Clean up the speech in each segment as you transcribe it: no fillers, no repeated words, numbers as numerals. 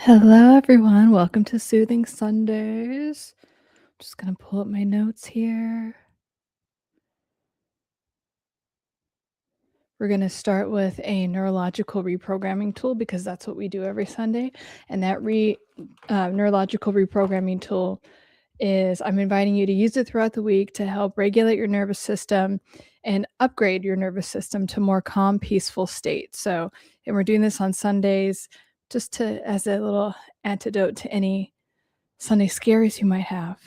Hello, everyone. Welcome to Soothing Sundays. Just going to pull up my notes here. We're going to start with a neurological reprogramming tool because that's what we do every Sunday. And that neurological reprogramming tool is I'm inviting you to use it throughout the week to help regulate your nervous system and upgrade your nervous system to more calm, peaceful state. And we're doing this on Sundays just to as a little antidote to any Sunday scaries you might have.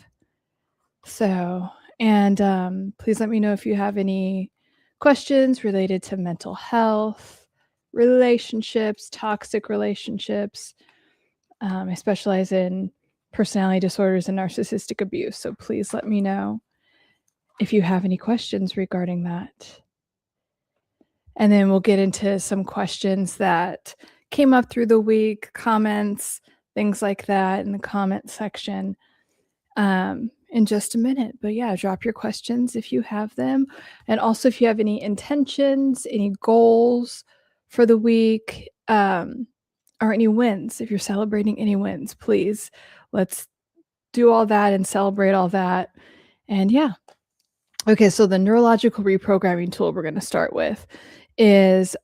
Please let me know if you have any questions related to mental health, relationships, toxic relationships. I specialize in personality disorders and narcissistic abuse, so please let me know if you have any questions regarding that. And then we'll get into some questions that came up through the week, comments, things like that in the comment section. In just a minute. But yeah, drop your questions if you have them. And also if you have any intentions, any goals for the week, or any wins, if you're celebrating any wins, please let's do all that and celebrate all that. And yeah. Okay, so the neurological reprogramming tool we're going to start with is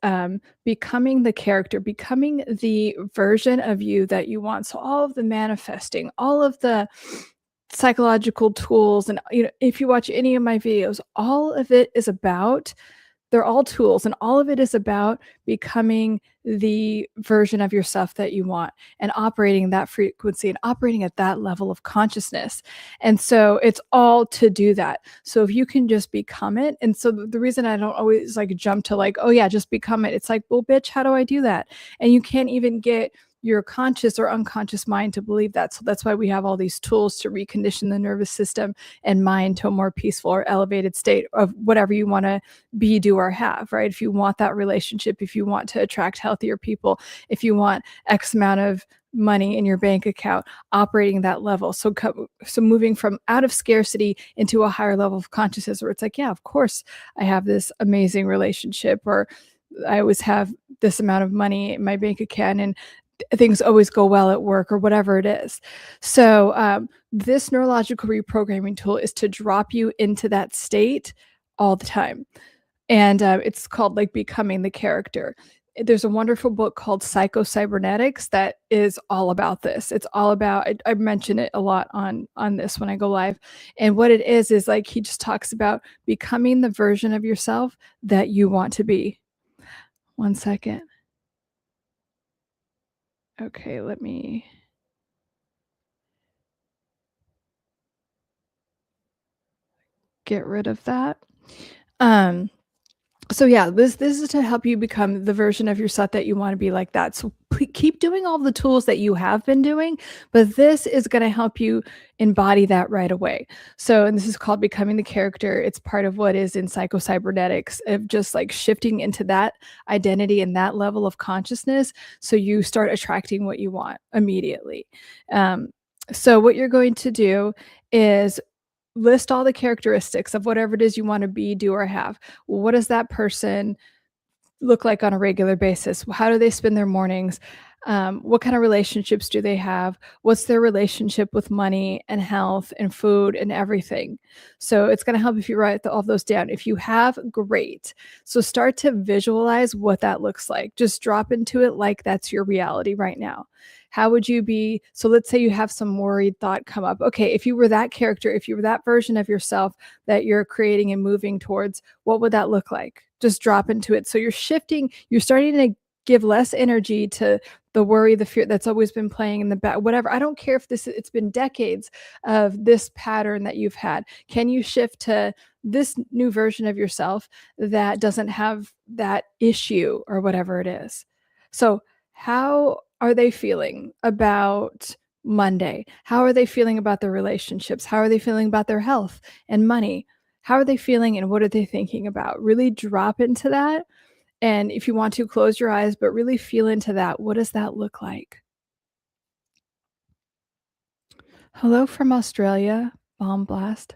becoming the character, becoming the version of you that you want. So all of the manifesting, all of the psychological tools, and if you watch any of my videos, all of it is about, they're all tools, and all of it is about becoming the version of yourself that you want and operating that frequency and operating at that level of consciousness. And so it's all to do that. So if you can just become it. And so the reason I don't always jump to oh yeah, just become it. It's well, bitch, how do I do that? And you can't even get your conscious or unconscious mind to believe that. So that's why we have all these tools to recondition the nervous system and mind to a more peaceful or elevated state of whatever you want to be, do, or have, right? If you want that relationship, if you want to attract healthier people, if you want X amount of money in your bank account, operating that level. So moving from out of scarcity into a higher level of consciousness where it's yeah, of course I have this amazing relationship, or I always have this amount of money in my bank account, and things always go well at work, or whatever it is. So this neurological reprogramming tool is to drop you into that state all the time. And it's called becoming the character. There's a wonderful book called Psycho-Cybernetics that is all about this. It's all about, I mention it a lot on this when I go live. And what it is he just talks about becoming the version of yourself that you want to be. One second. Okay, let me get rid of that. So yeah, this is to help you become the version of yourself that you want to be, like that. So keep doing all the tools that you have been doing, but this is going to help you embody that right away. So, and this is called becoming the character. It's part of what is in Psycho-Cybernetics, of just shifting into that identity and that level of consciousness, so you start attracting what you want immediately. So what you're going to do is list all the characteristics of whatever it is you want to be, do, or have. Well, what does that person look like on a regular basis? How do they spend their mornings? What kind of relationships do they have? What's their relationship with money and health and food and everything? So it's going to help if you write all those down. If you have, great. So start to visualize what that looks like. Just drop into it like that's your reality right now. How would you be? So let's say you have some worried thought come up. Okay, if you were that character, if you were that version of yourself that you're creating and moving towards, what would that look like? Just drop into it. So you're shifting, you're starting to give less energy to the worry, the fear that's always been playing in the back, whatever. I don't care if it's been decades of this pattern that you've had. Can you shift to this new version of yourself that doesn't have that issue or whatever it is? So how are they feeling about Monday? How are they feeling about their relationships? How are they feeling about their health and money? How are they feeling, and what are they thinking about? Really drop into that. And if you want to, close your eyes, but really feel into that. What does that look like? Hello from Australia, bomb blast.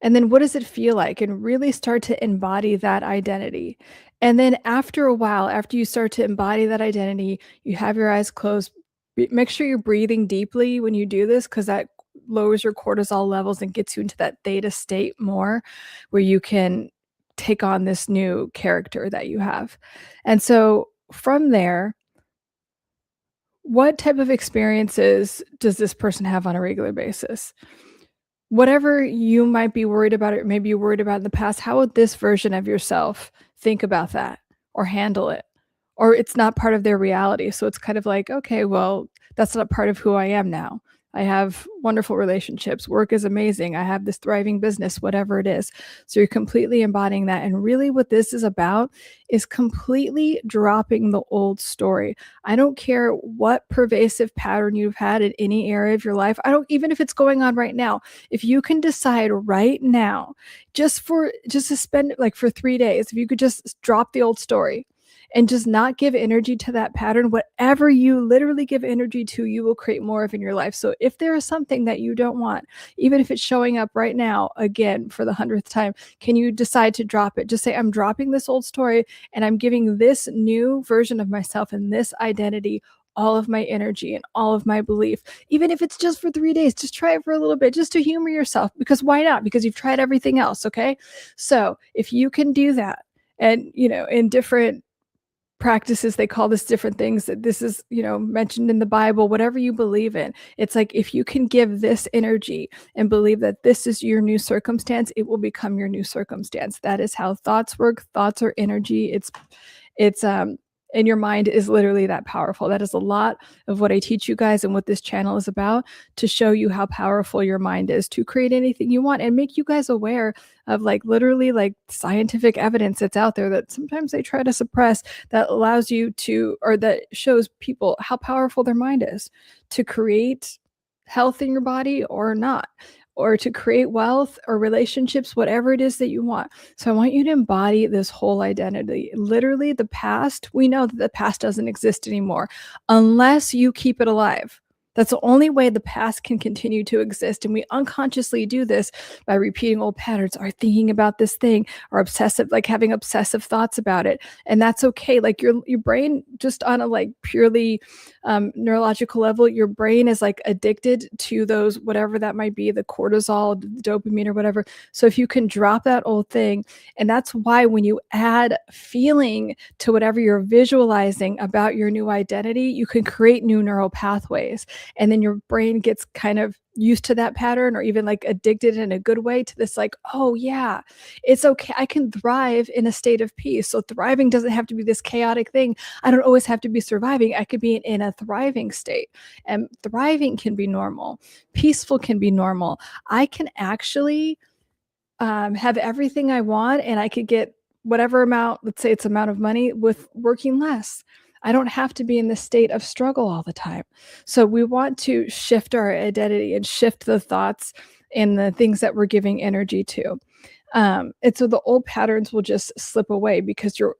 And then what does it feel like? And really start to embody that identity. And then after a while, after you start to embody that identity, you have your eyes closed. Make sure you're breathing deeply when you do this because that lowers your cortisol levels and gets you into that theta state more, where you can take on this new character that you have. And so from there, what type of experiences does this person have on a regular basis? Whatever you might be worried about or maybe you worried about in the past, how would this version of yourself think about that or handle it? Or it's not part of their reality. So it's kind of like, okay, well, that's not part of who I am now. I have wonderful relationships. Work is amazing. I have this thriving business, whatever it is. So you're completely embodying that. And really, what this is about is completely dropping the old story. I don't care what pervasive pattern you've had in any area of your life. I don't, even if it's going on right now, if you can decide right now, just to spend like for 3 days, if you could just drop the old story and just not give energy to that pattern, whatever you literally give energy to, you will create more of in your life. So if there is something that you don't want, even if it's showing up right now, again, for the 100th time, can you decide to drop it? Just say, I'm dropping this old story and I'm giving this new version of myself and this identity all of my energy and all of my belief. Even if it's just for 3 days, just try it for a little bit, just to humor yourself, because why not? Because you've tried everything else. Okay. So if you can do that, and in different practices, they call this different things, that this is mentioned in the Bible, whatever you believe in, it's like if you can give this energy and believe that this is your new circumstance, it will become your new circumstance. That is how thoughts work. Thoughts are energy. It's and your mind is literally that powerful. That is a lot of what I teach you guys and what this channel is about, to show you how powerful your mind is to create anything you want and make you guys aware of like literally like scientific evidence that's out there that sometimes they try to suppress, that allows you to, or that shows people how powerful their mind is to create health in your body or not, or to create wealth or relationships, whatever it is that you want. So I want you to embody this whole identity. Literally, the past, we know that the past doesn't exist anymore unless you keep it alive. That's the only way the past can continue to exist. And we unconsciously do this by repeating old patterns, or thinking about this thing, or obsessive, like having obsessive thoughts about it. And that's okay. Like your brain, just on a like purely neurological level, your brain is like addicted to those, whatever that might be, the cortisol, the dopamine, or whatever. So if you can drop that old thing, and that's why when you add feeling to whatever you're visualizing about your new identity, you can create new neural pathways. And then your brain gets kind of used to that pattern, or even like addicted in a good way to this, like, oh yeah, it's okay, I can thrive in a state of peace. So thriving doesn't have to be this chaotic thing. I don't always have to be surviving. I could be in a thriving state, and thriving can be normal. Peaceful can be normal. I can actually have everything I want, and I could get whatever amount, let's say it's amount of money, with working less. I don't have to be in this state of struggle all the time. So we want to shift our identity and shift the thoughts and the things that we're giving energy to. And so the old patterns will just slip away, because you're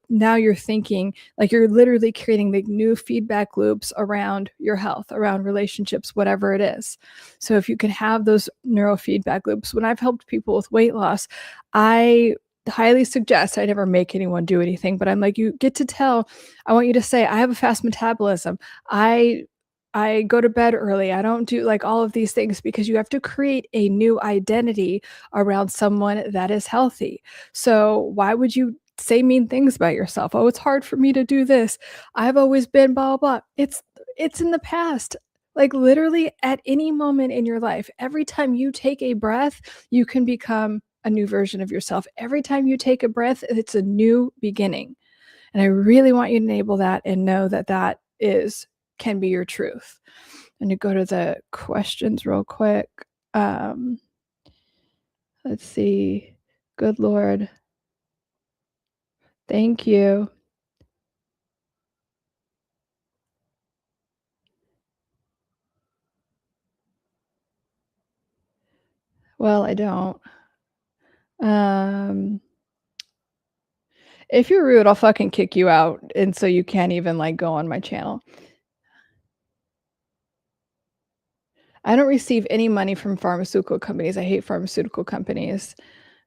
thinking like you're literally creating the new feedback loops around your health, around relationships, whatever it is. So if you can have those neurofeedback loops, when I've helped people with weight loss, I highly suggest, I never make anyone do anything, but I'm like, you get to tell, I want you to say, I have a fast metabolism. I go to bed early. I don't do like all of these things, because you have to create a new identity around someone that is healthy. So why would you say mean things about yourself? Oh, it's hard for me to do this. I've always been blah, blah, blah. It's in the past. Like literally at any moment in your life, every time you take a breath, you can become a new version of yourself. Every time you take a breath, it's a new beginning. And I really want you to enable that and know that that can be your truth. And to go to the questions real quick. Let's see. Good Lord. Thank you. Well, I don't. If you're rude, I'll fucking kick you out, and so you can't even like go on my channel. I don't receive any money from pharmaceutical companies. I hate pharmaceutical companies.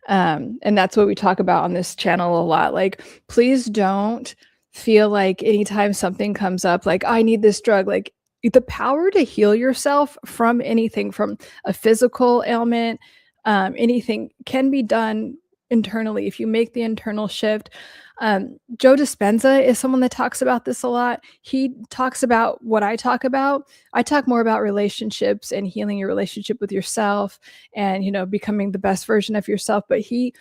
And that's what we talk about on this channel a lot. Like, please don't feel like anytime something comes up, like, I need this drug, like, the power to heal yourself from anything, from a physical ailment, anything can be done internally if you make the internal shift. Joe Dispenza is someone that talks about this a lot. He talks about what I talk about. I talk more about relationships and healing your relationship with yourself and, you know, becoming the best version of yourself. But he,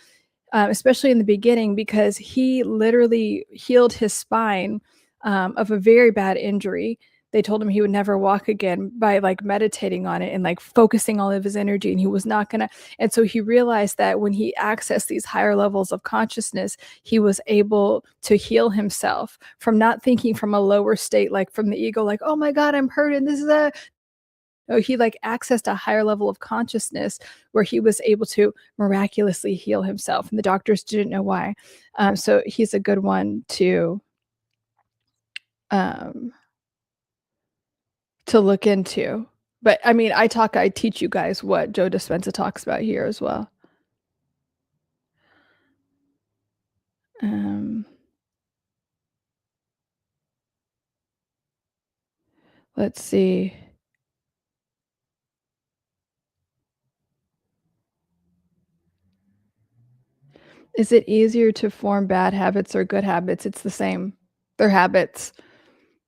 especially in the beginning, because he literally healed his spine of a very bad injury. They told him he would never walk again by like meditating on it and like focusing all of his energy, and he was not gonna. And so he realized that when he accessed these higher levels of consciousness, he was able to heal himself from not thinking from a lower state, like from the ego, like, oh my God, I'm hurt and this is a. Oh, he like accessed a higher level of consciousness where he was able to miraculously heal himself, and the doctors didn't know why. So he's a good one um, to look into. But I mean, I teach you guys what Joe Dispenza talks about here as well. Um, let's see. Is it easier to form bad habits or good habits? It's the same. They're habits.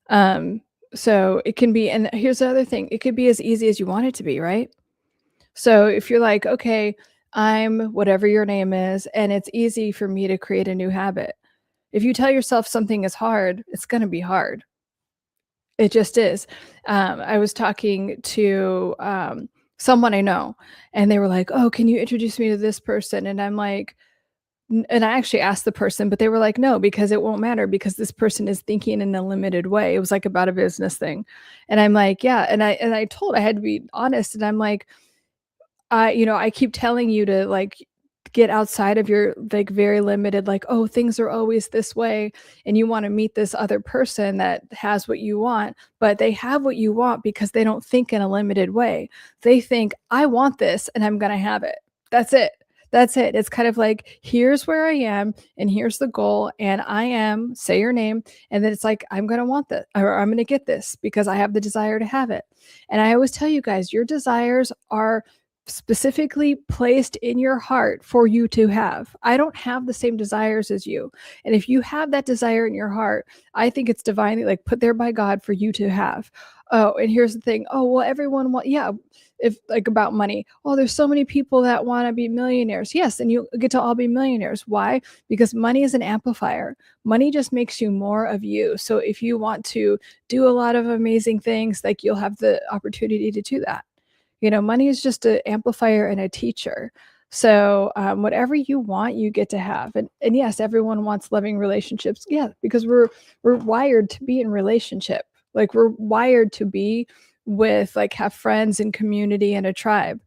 Um, so it can be, and here's the other thing, it could be as easy as you want it to be, right? So if you're like, okay, I'm whatever your name is, and it's easy for me to create a new habit. If you tell yourself something is hard, it's going to be hard. It just is. I was talking to someone I know, and they were like, oh, can you introduce me to this person? And I'm like, and I actually asked the person, but they were like, no, because it won't matter because this person is thinking in a limited way. It was like about a business thing. And I'm like, yeah. And I had to be honest. And I'm like, I keep telling you to like get outside of your like very limited, like, oh, things are always this way. And you want to meet this other person that has what you want, but they have what you want because they don't think in a limited way. They think, I want this and I'm going to have it. That's it. That's it. It's kind of like, here's where I am and here's the goal. And I am, say your name. And then it's like, I'm going to want that or I'm going to get this because I have the desire to have it. And I always tell you guys, your desires are specifically placed in your heart for you to have. I don't have the same desires as you. And if you have that desire in your heart, I think it's divinely like put there by God for you to have. Oh, and here's the thing. Oh, well, everyone want, yeah, if like about money. Oh, there's so many people that want to be millionaires. Yes, and you get to all be millionaires. Why? Because money is an amplifier. Money just makes you more of you. So if you want to do a lot of amazing things, like you'll have the opportunity to do that. Money is just an amplifier and a teacher. So whatever you want, you get to have. And yes, everyone wants loving relationships. Yeah, because we're wired to be in relationship. Like we're wired to be with like have friends and community and a tribe.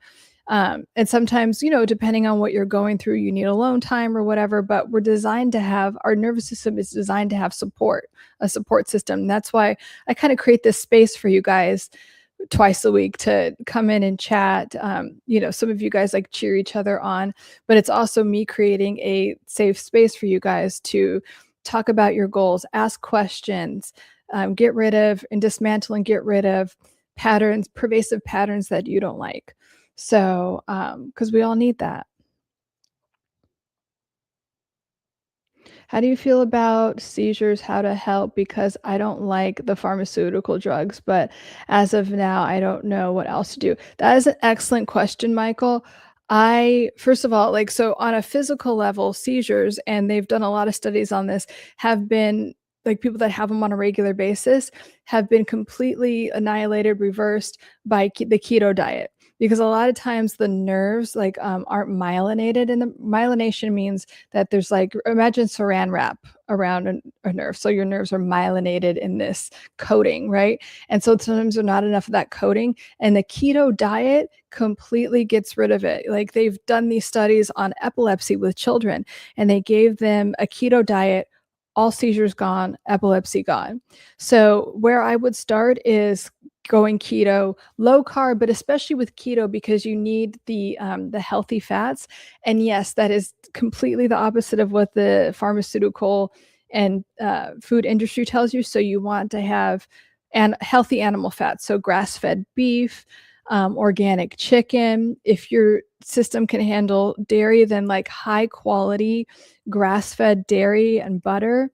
And sometimes, depending on what you're going through, you need alone time or whatever, but we're designed to have, our nervous system is designed to have support, a support system. That's why I kind of create this space for you guys twice a week to come in and chat. Some of you guys like cheer each other on, but it's also me creating a safe space for you guys to talk about your goals, ask questions, get rid of and dismantle and get rid of patterns, pervasive patterns that you don't like. So, because we all need that. How do you feel about seizures? How to help? Because I don't like the pharmaceutical drugs, but as of now, I don't know what else to do. That is an excellent question, Michael. First of all, like, so on a physical level, seizures, and they've done a lot of studies on this, have been like people that have them on a regular basis have been completely annihilated, reversed by the keto diet because a lot of times the nerves like aren't myelinated, and the myelination means that there's like, imagine saran wrap around a nerve, so your nerves are myelinated in this coating, right? And so sometimes there's not enough of that coating, and the keto diet completely gets rid of it. Like they've done these studies on epilepsy with children, and they gave them a keto diet, all seizures gone, epilepsy gone. So where I would start is going keto, low carb, but especially with keto because you need the healthy fats. And yes, that is completely the opposite of what the pharmaceutical and food industry tells you. So you want to have healthy animal fats, so grass-fed beef, organic chicken. If your system can handle dairy, then like high quality grass-fed dairy and butter,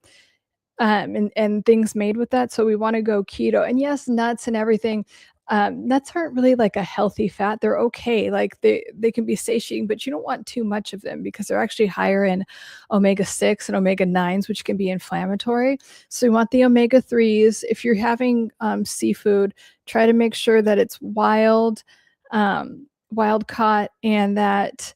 and things made with that. So we want to go keto. And yes, nuts and everything. Nuts aren't really like a healthy fat. They're okay. Like they can be satiating, but you don't want too much of them because they're actually higher in omega-6 and omega-9s, which can be inflammatory. So you want the omega-3s. If you're having seafood, try to make sure that it's wild caught, and that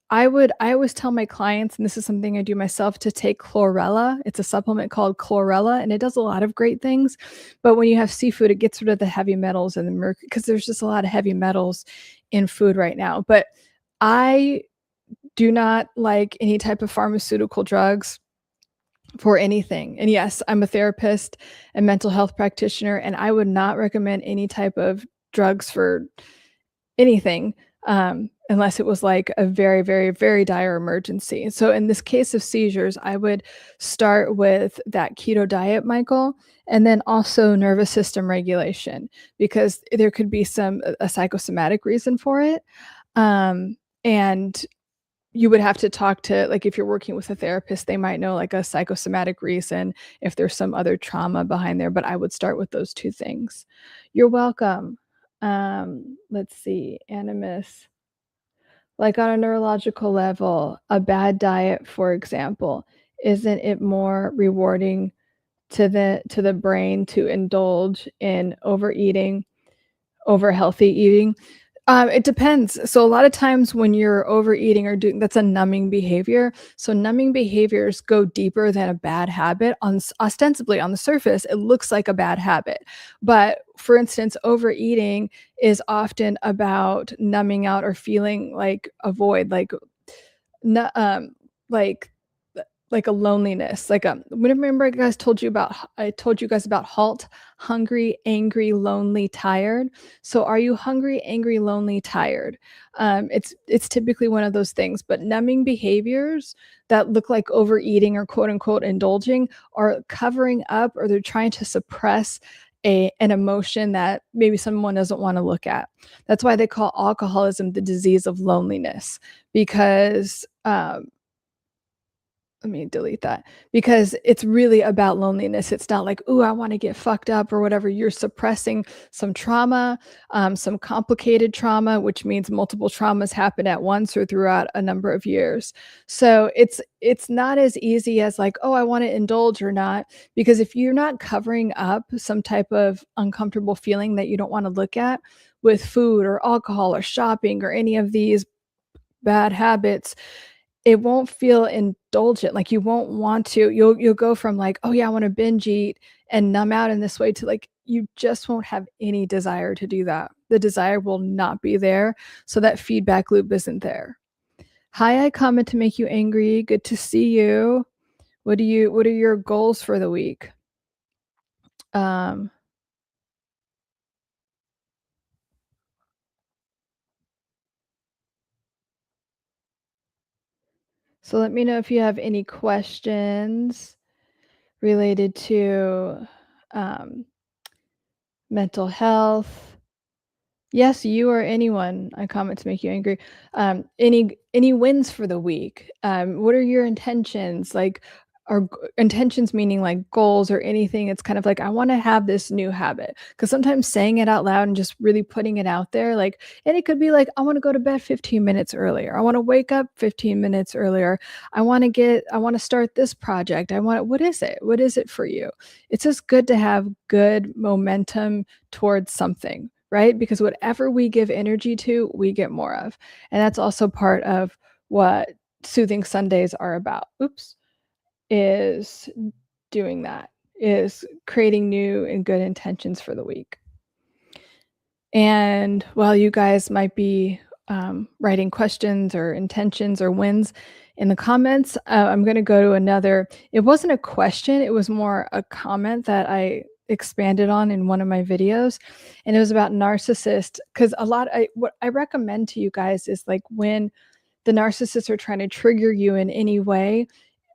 I always tell my clients, and this is something I do myself, to take chlorella. It's a supplement called chlorella, and it does a lot of great things. But when you have seafood, it gets rid of the heavy metals and the mercury because there's just a lot of heavy metals in food right now. But I do not like any type of pharmaceutical drugs for anything. And yes, I'm a therapist and mental health practitioner, and I would not recommend any type of drugs for anything, unless it was like a very, very, very dire emergency. So in this case of seizures, I would start with that keto diet, Michael, and then also nervous system regulation, because there could be a psychosomatic reason for it. And you would have to talk to, like, if you're working with a therapist, they might know like a psychosomatic reason if there's some other trauma behind there, but I would start with those two things. You're welcome. Let's see, animus. Like on a neurological level, a bad diet, for example, isn't it more rewarding to the brain to indulge in overeating over healthy eating? It depends. So a lot of times when you're overeating or doing, that's a numbing behavior. So numbing behaviors go deeper than a bad habit. Ostensibly on the surface, it looks like a bad habit. But for instance, overeating is often about numbing out or feeling like a void, like no, like like a loneliness, like remember I told you guys about HALT: hungry, angry, lonely, tired. So are you hungry, angry, lonely, tired? It's typically one of those things, but numbing behaviors that look like overeating or quote unquote indulging are covering up, or they're trying to suppress an emotion that maybe someone doesn't want to look at. That's why they call alcoholism the disease of loneliness, because let me delete that, because it's really about loneliness. It's not like, "Ooh, I wanna get fucked up," or whatever. You're suppressing some trauma, some complicated trauma, which means multiple traumas happen at once or throughout a number of years. So it's not as easy as like, "Oh, I wanna indulge or not," because if you're not covering up some type of uncomfortable feeling that you don't wanna look at with food or alcohol or shopping or any of these bad habits, it won't feel indulgent. Like, you won't want to. You'll go from like, "Oh, yeah, I wanna binge eat and numb out in this way," to like, you just won't have any desire to do that. The desire will not be there, so that feedback loop isn't there. "Hi, I comment to make you angry. Good to see you. What are your goals for the week?" Um, so let me know if you have any questions related to, um, mental health. Yes, you or anyone, I comment to make you angry. Any wins for the week? What are your intentions? Like, are intentions meaning like goals or anything? It's kind of like, I want to have this new habit. Because sometimes saying it out loud and just really putting it out there, like, and it could be like, I want to go to bed 15 minutes earlier. I want to wake up 15 minutes earlier. I want to start this project. What is it? What is it for you? It's just good to have good momentum towards something, right? Because whatever we give energy to, we get more of. And that's also part of what Soothing Sundays are about. Oops, is doing that, is creating new and good intentions for the week. And while you guys might be writing questions or intentions or wins in the comments, I'm going to go to another. It wasn't a question, it was more a comment that expanded on in one of my videos, and it was about narcissists. Because what I recommend to you guys is like when the narcissists are trying to trigger you in any way,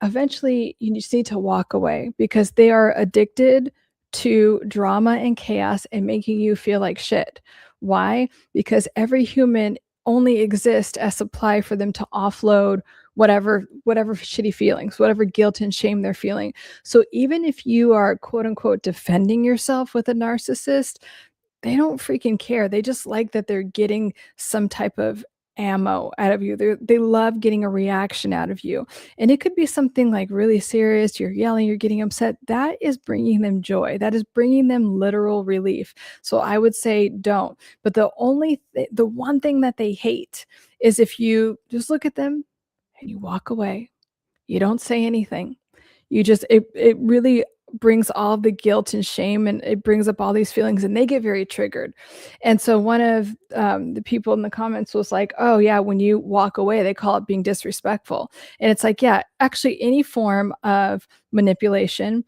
eventually you just need to walk away because they are addicted to drama and chaos and making you feel like shit. Why? Because every human only exists as supply for them to offload whatever shitty feelings, whatever guilt and shame they're feeling. So even if you are quote unquote defending yourself with a narcissist, they don't freaking care. They just like that they're getting some type of ammo out of you. They love getting a reaction out of you. And it could be something like really serious. You're yelling, you're getting upset. That is bringing them joy. That is bringing them literal relief. So I would say don't. But the one thing that they hate is if you just look at them and you walk away. You don't say anything. It really brings all the guilt and shame, and it brings up all these feelings, and they get very triggered. And so one of the people in the comments was like, oh yeah, when you walk away, they call it being disrespectful. And it's like, yeah, actually any form of manipulation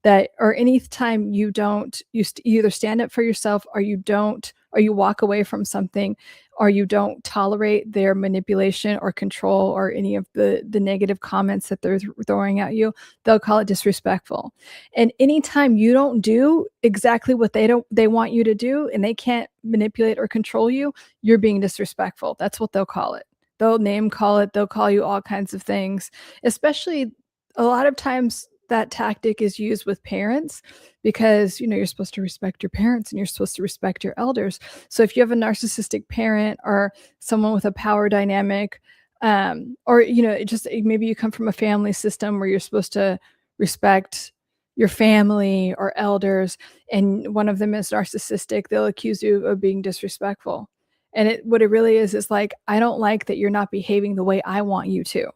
that, or any time you don't, you either stand up for yourself or you don't, or you walk away from something, or you don't tolerate their manipulation or control or any of the negative comments that they're throwing at you, they'll call it disrespectful. And anytime you don't do exactly what they want you to do, and they can't manipulate or control you, you're being disrespectful. That's what they'll call it. They'll name call it. They'll call you all kinds of things, especially a lot of times that tactic is used with parents because, you know, you're supposed to respect your parents and you're supposed to respect your elders. So if you have a narcissistic parent or someone with a power dynamic, or, you know, maybe you come from a family system where you're supposed to respect your family or elders, and one of them is narcissistic, they'll accuse you of being disrespectful. And what it really is like, I don't like that you're not behaving the way I want you to.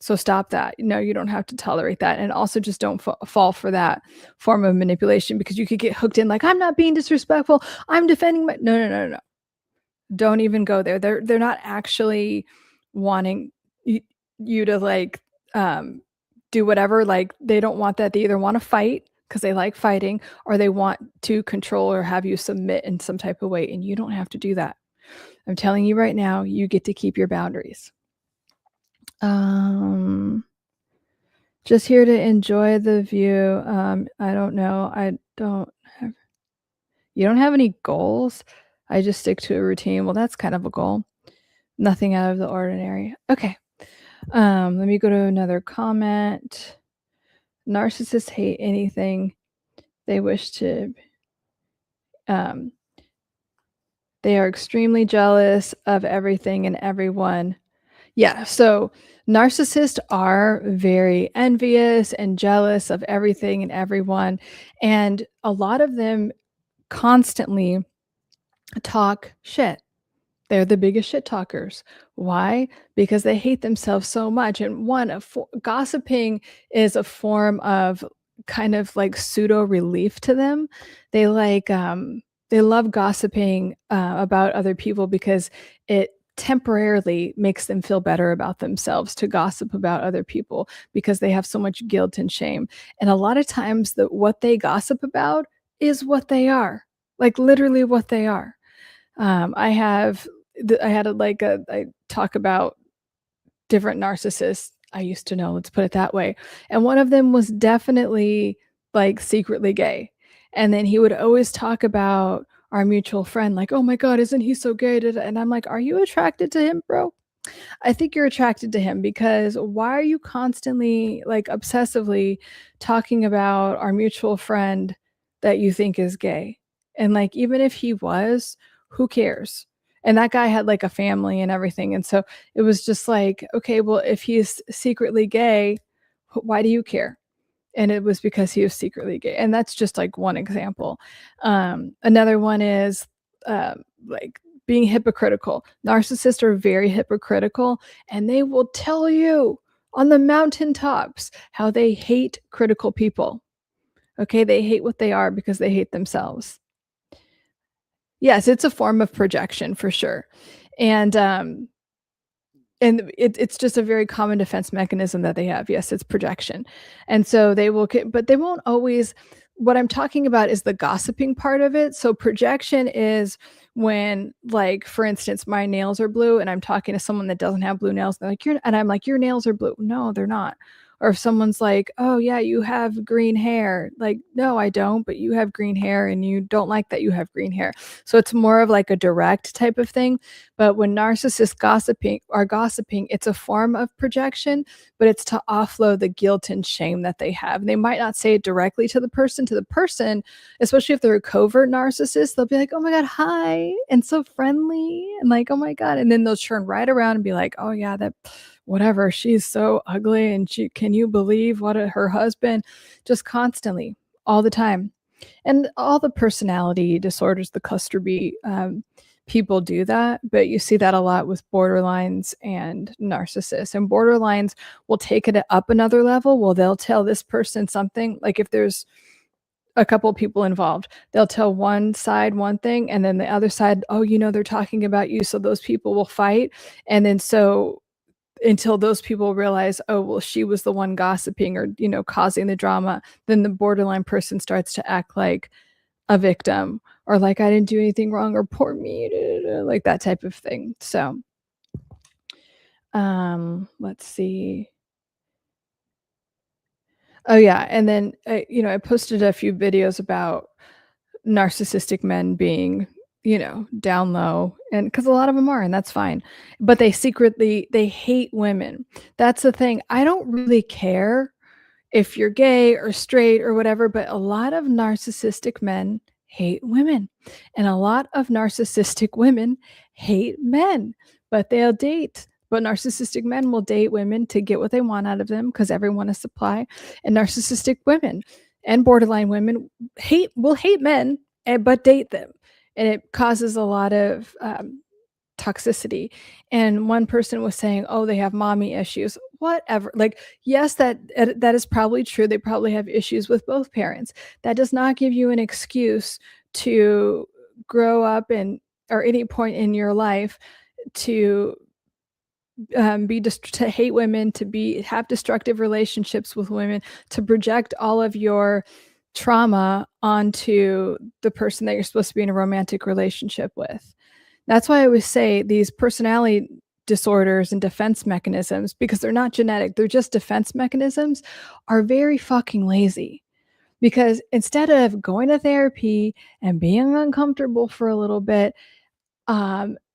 So stop that. No, you don't have to tolerate that. And also just don't fall for that form of manipulation, because you could get hooked in like, I'm not being disrespectful, I'm defending my... No. Don't even go there. They're not actually wanting you to like do whatever. Like, they don't want that. They either want to fight because they like fighting, or they want to control or have you submit in some type of way. And you don't have to do that. I'm telling you right now, you get to keep your boundaries. Just here to enjoy the view. I don't know. You don't have any goals? I just stick to a routine. Well, that's kind of a goal. Nothing out of the ordinary. Okay. Let me go to another comment. Narcissists hate anything they wish to. They are extremely jealous of everything and everyone. Yeah, so narcissists are very envious and jealous of everything and everyone. And a lot of them constantly talk shit. They're the biggest shit talkers. Why? Because they hate themselves so much. And gossiping is a form of kind of like pseudo relief to them. They love gossiping about other people because it temporarily makes them feel better about themselves to gossip about other people, because they have so much guilt and shame. And a lot of times what they gossip about is what they are, like literally what they are. I talk about different narcissists I used to know, let's put it that way. And one of them was definitely like secretly gay. And then he would always talk about our mutual friend, like, oh my God, isn't he so gay? And I'm like, are you attracted to him, bro? I think you're attracted to him, because why are you constantly, like, obsessively talking about our mutual friend that you think is gay? And like, even if he was, who cares? And that guy had like a family and everything. And so it was just like, okay, well, if he's secretly gay, why do you care? And it was because he was secretly gay. And that's just like one example. Another one is like being hypocritical. Narcissists are very hypocritical, and they will tell you on the mountaintops how they hate critical people. Okay, they hate what they are because they hate themselves. Yes, it's a form of projection for sure. And it's just a very common defense mechanism that they have. Yes, it's projection. And so they will, but they won't always what I'm talking about is the gossiping part of it. So projection is when, like, for instance, my nails are blue and I'm talking to someone that doesn't have blue nails. They're like, and I'm like, your nails are blue. No, they're not. Or if someone's like, oh yeah, you have green hair. Like, no, I don't, but you have green hair and you don't like that you have green hair. So it's more of like a direct type of thing. But when narcissists are gossiping, it's a form of projection, but it's to offload the guilt and shame that they have. And they might not say it directly to the person. Especially if they're a covert narcissist, they'll be like, oh my God, hi, and so friendly, and like, oh my God. And then they'll turn right around and be like, oh yeah, that whatever, she's so ugly, and can you believe her husband, just constantly, all the time. And all the personality disorders, the cluster B, people do that, but you see that a lot with borderlines and narcissists. And borderlines will take it up another level. Well, they'll tell this person something, like if there's a couple of people involved, they'll tell one side one thing, and then the other side, oh, they're talking about you, so those people will fight. And then so until those people realize, oh, well, she was the one gossiping or, causing the drama, then the borderline person starts to act like a victim, or like, I didn't do anything wrong, or poor me, like that type of thing. So, let's see. Oh yeah, and then I posted a few videos about narcissistic men being, down low, and because a lot of them are, and that's fine, but they hate women. That's the thing. I don't really care if you're gay or straight or whatever, but a lot of narcissistic men hate women, and a lot of narcissistic women hate men, but they'll date. But narcissistic men will date women to get what they want out of them, because everyone is supply. And narcissistic women and borderline women will hate men, but date them, and it causes a lot of toxicity. And one person was saying, oh, they have mommy issues, whatever. Like, yes, that is probably true. They probably have issues with both parents. That does not give you an excuse to grow up or any point in your life to to hate women, to have destructive relationships with women, to project all of your trauma onto the person that you're supposed to be in a romantic relationship with. That's why I always say these personality disorders and defense mechanisms, because they're not genetic, they're just defense mechanisms, are very fucking lazy. Because instead of going to therapy and being uncomfortable for a little bit,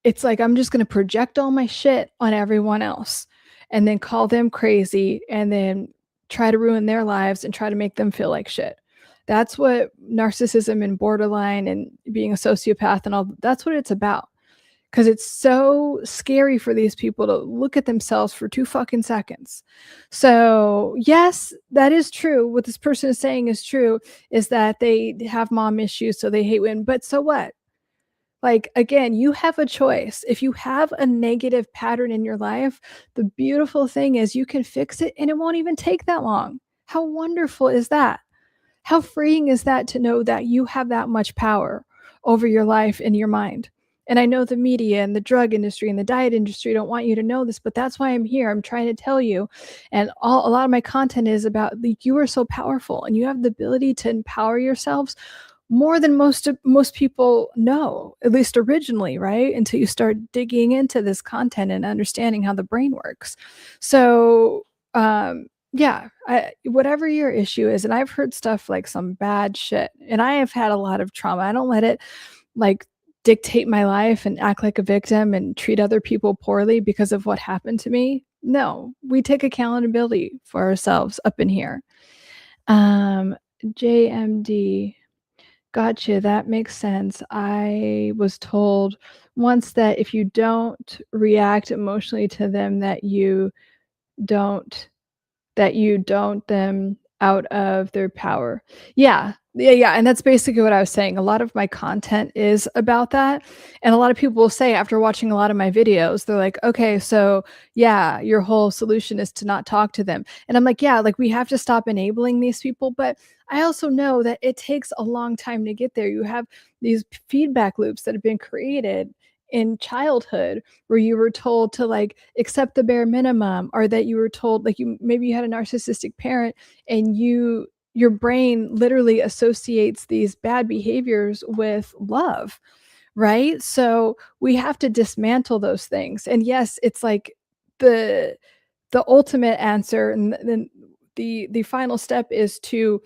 it's like, I'm just going to project all my shit on everyone else, and then call them crazy, and then try to ruin their lives and try to make them feel like shit. That's what narcissism and borderline and being a sociopath and all, that's what it's about. Because it's so scary for these people to look at themselves for 2 fucking seconds. So yes, that is true. What this person is saying is true, is that they have mom issues, so they hate women. But so what? Like, again, you have a choice. If you have a negative pattern in your life, the beautiful thing is you can fix it, and it won't even take that long. How wonderful is that? How freeing is that, to know that you have that much power over your life and your mind? And I know the media and the drug industry and the diet industry don't want you to know this, but that's why I'm here. I'm trying to tell you. And a lot of my content is about, like, you are so powerful, and you have the ability to empower yourselves more than most people know, at least originally, right? Until you start digging into this content and understanding how the brain works. So, yeah, whatever your issue is, and I've heard stuff like some bad shit, and I have had a lot of trauma. I don't let it like dictate my life and act like a victim and treat other people poorly because of what happened to me. No, we take accountability for ourselves up in here. JMD. Gotcha, that makes sense. I was told once that if you don't react emotionally to them, don't that you don't them out of their power. Yeah. Yeah, yeah, and that's basically what I was saying. A lot of my content is about that, and a lot of people will say after watching a lot of my videos, they're like, "Okay, so yeah, your whole solution is to not talk to them." And I'm like, "Yeah, like we have to stop enabling these people, but I also know that it takes a long time to get there. You have these feedback loops that have been created in childhood, where you were told to like accept the bare minimum, or that you were told, like, maybe you had a narcissistic parent and you your brain literally associates these bad behaviors with love, right? So we have to dismantle those things. And yes, it's like the the ultimate answer, and then the final step is to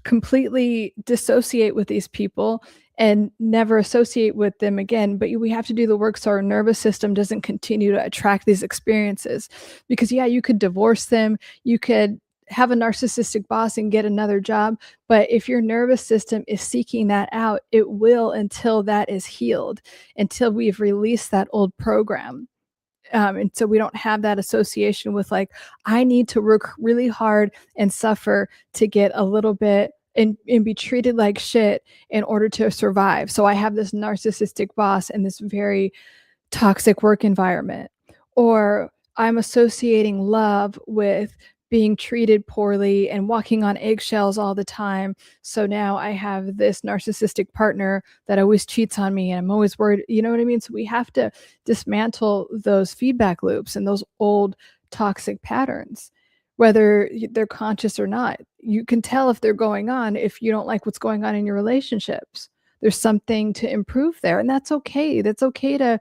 completely dissociate with these people and never associate with them again. But we have to do the work so our nervous system doesn't continue to attract these experiences. Because yeah, you could divorce them, you could have a narcissistic boss and get another job, but if your nervous system is seeking that out, it will, until that is healed, until we've released that old program. And so we don't have that association with like, I need to work really hard and suffer to get a little bit and be treated like shit in order to survive. So I have this narcissistic boss and this very toxic work environment. Or I'm associating love with being treated poorly and walking on eggshells all the time. So now I have this narcissistic partner that always cheats on me and I'm always worried. You know what I mean? So we have to dismantle those feedback loops and those old toxic patterns, whether they're conscious or not. You can tell if they're going on if you don't like what's going on in your relationships. There's something to improve there, and that's okay. That's okay to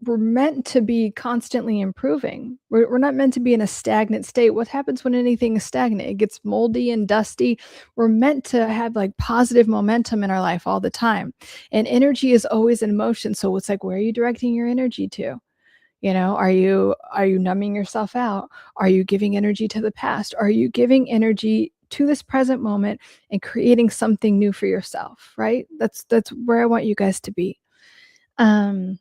we're meant to be constantly improving. We're not meant to be in a stagnant state. What happens when anything is stagnant? It gets moldy and dusty. We're meant to have like positive momentum in our life all the time. And energy is always in motion. So it's like, where are you directing your energy to? Are you numbing yourself out? Are you giving energy to the past? Are you giving energy to this present moment and creating something new for yourself, right? That's where I want you guys to be. Um,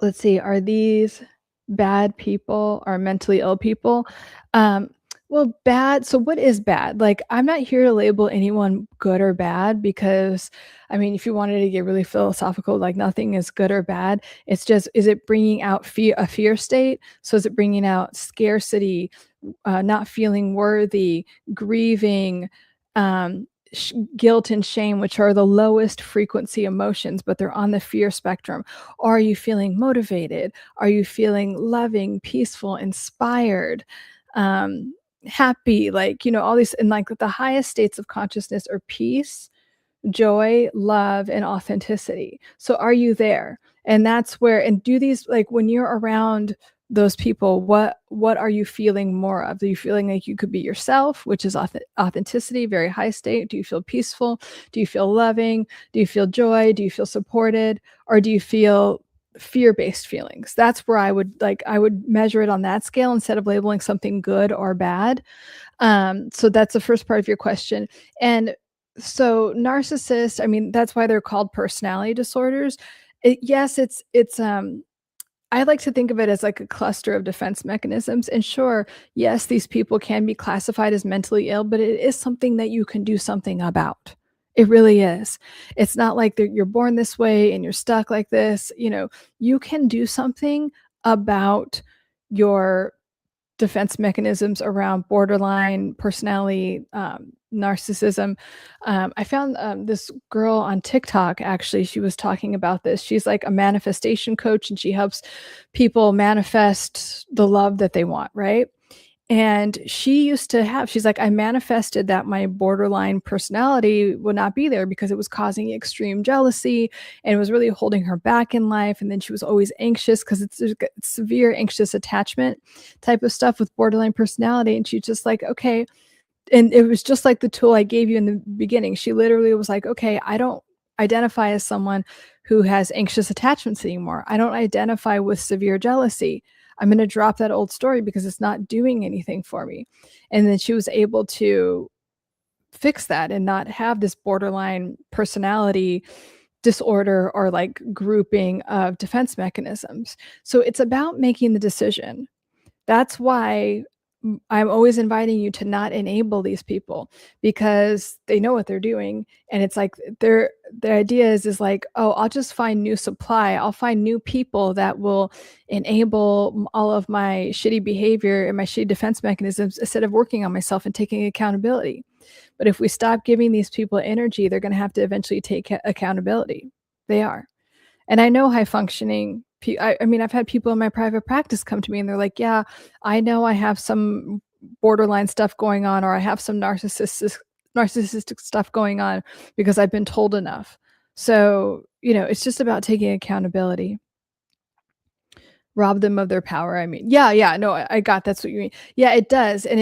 let's see, are these bad people or mentally ill people? Um, well, bad. So, what is bad? Like, I'm not here to label anyone good or bad because, I mean, if you wanted to get really philosophical, like nothing is good or bad. It's just, is it bringing out a fear state? So, is it bringing out scarcity, not feeling worthy, grieving, um, guilt and shame, which are the lowest frequency emotions, but they're on the fear spectrum? Are you feeling motivated? Are you feeling loving, peaceful, inspired, happy? Like, all these, and like the highest states of consciousness are peace, joy, love, and authenticity. So are you there? And that's where, and do these, like when you're around those people, what are you feeling more of? Are you feeling like you could be yourself, which is authenticity, very high state? Do you feel peaceful? Do you feel loving? Do you feel joy? Do you feel supported? Or do you feel fear-based feelings? That's where I would measure it on that scale instead of labeling something good or bad. So that's the first part of your question. And so narcissist, I mean, that's why they're called personality disorders. Yes, it's I like to think of it as like a cluster of defense mechanisms. And sure, yes, these people can be classified as mentally ill, but it is something that you can do something about. It really is. It's not like you're born this way and you're stuck like this. You can do something about your defense mechanisms around borderline personality, narcissism. I found this girl on TikTok, actually, she was talking about this. She's like a manifestation coach and she helps people manifest the love that they want, right? And she's like, I manifested that my borderline personality would not be there because it was causing extreme jealousy and it was really holding her back in life. And then she was always anxious because it's severe anxious attachment type of stuff with borderline personality. And she's just like, okay. And it was just like the tool I gave you in the beginning. She literally was like, okay, I don't identify as someone who has anxious attachments anymore. I don't identify with severe jealousy. I'm going to drop that old story because it's not doing anything for me. And then she was able to fix that and not have this borderline personality disorder or like grouping of defense mechanisms. So it's about making the decision. That's why I'm always inviting you to not enable these people because they know what they're doing. And it's like the idea is like, oh, I'll just find new supply. I'll find new people that will enable all of my shitty behavior and my shitty defense mechanisms instead of working on myself and taking accountability. But if we stop giving these people energy, they're going to have to eventually take accountability. They are. And I know high functioning, I mean, I've had people in my private practice come to me and they're like, yeah, I know I have some borderline stuff going on, or I have some narcissistic stuff going on because I've been told enough. So, it's just about taking accountability. Rob them of their power, I mean. Yeah, no, I got that's what you mean. Yeah, it does, and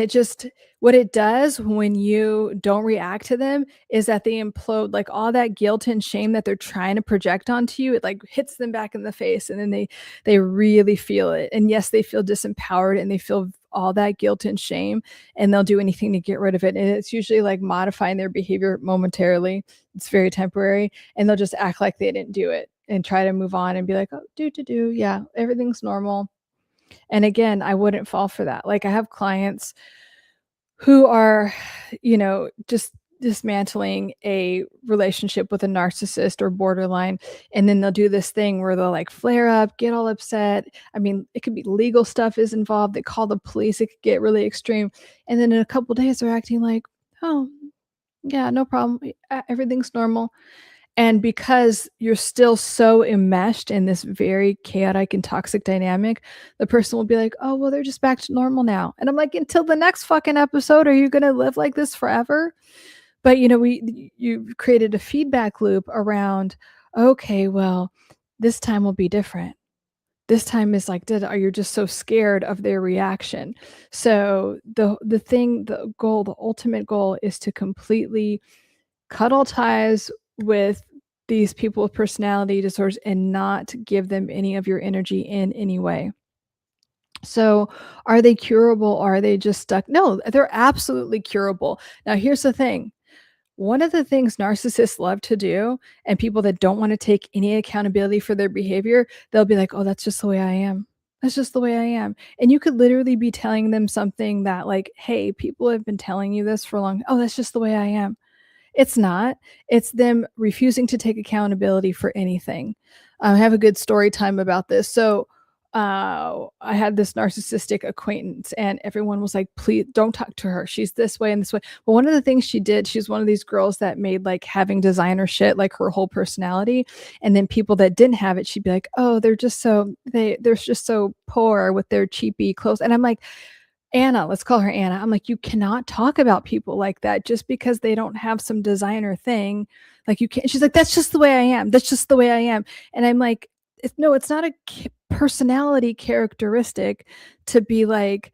what it does when you don't react to them is that they implode, like, all that guilt and shame that they're trying to project onto you, it, like, hits them back in the face, and then they really feel it, and yes, they feel disempowered, and they feel all that guilt and shame, and they'll do anything to get rid of it, and it's usually, like, modifying their behavior momentarily. It's very temporary, and they'll just act like they didn't do it and try to move on and be like, "Oh, do. Yeah, everything's normal." And again, I wouldn't fall for that. Like, I have clients who are, just dismantling a relationship with a narcissist or borderline, and then they'll do this thing where they'll, like, flare up, get all upset. I mean, it could be legal stuff is involved. They call the police. It could get really extreme. And then in a couple days, they're acting like, "Oh, yeah, no problem. Everything's normal." And because you're still so enmeshed in this very chaotic and toxic dynamic, the person will be like, "Oh, well, they're just back to normal now." And I'm like, "Until the next fucking episode, are you gonna live like this forever?" But, you've created a feedback loop around, "Okay, well, this time will be different. This time is like, are you just so scared of their reaction?" So the ultimate goal is to completely cut all ties with these people with personality disorders and not give them any of your energy in any way. So, are they curable, or are they just stuck? No, they're absolutely curable. Now, here's the thing. One of the things narcissists love to do, and people that don't want to take any accountability for their behavior, they'll be like, "Oh, that's just the way I am. That's just the way I am." And you could literally be telling them something that, like, "Hey, people have been telling you this for a long. Oh, that's just the way I am." It's not. It's them refusing to take accountability for anything. I have a good story time about this. So, I had this narcissistic acquaintance, and everyone was like, "Please don't talk to her. She's this way and this way." But one of the things she did, she's one of these girls that made, like, having designer shit like her whole personality. And then people that didn't have it, she'd be like, "Oh, they're just so poor with their cheapy clothes." And I'm like, Anna, let's call her Anna. I'm like, "You cannot talk about people like that just because they don't have some designer thing. Like, you can't." She's like, "That's just the way I am. That's just the way I am." And I'm like, No, it's not a personality characteristic to be, like,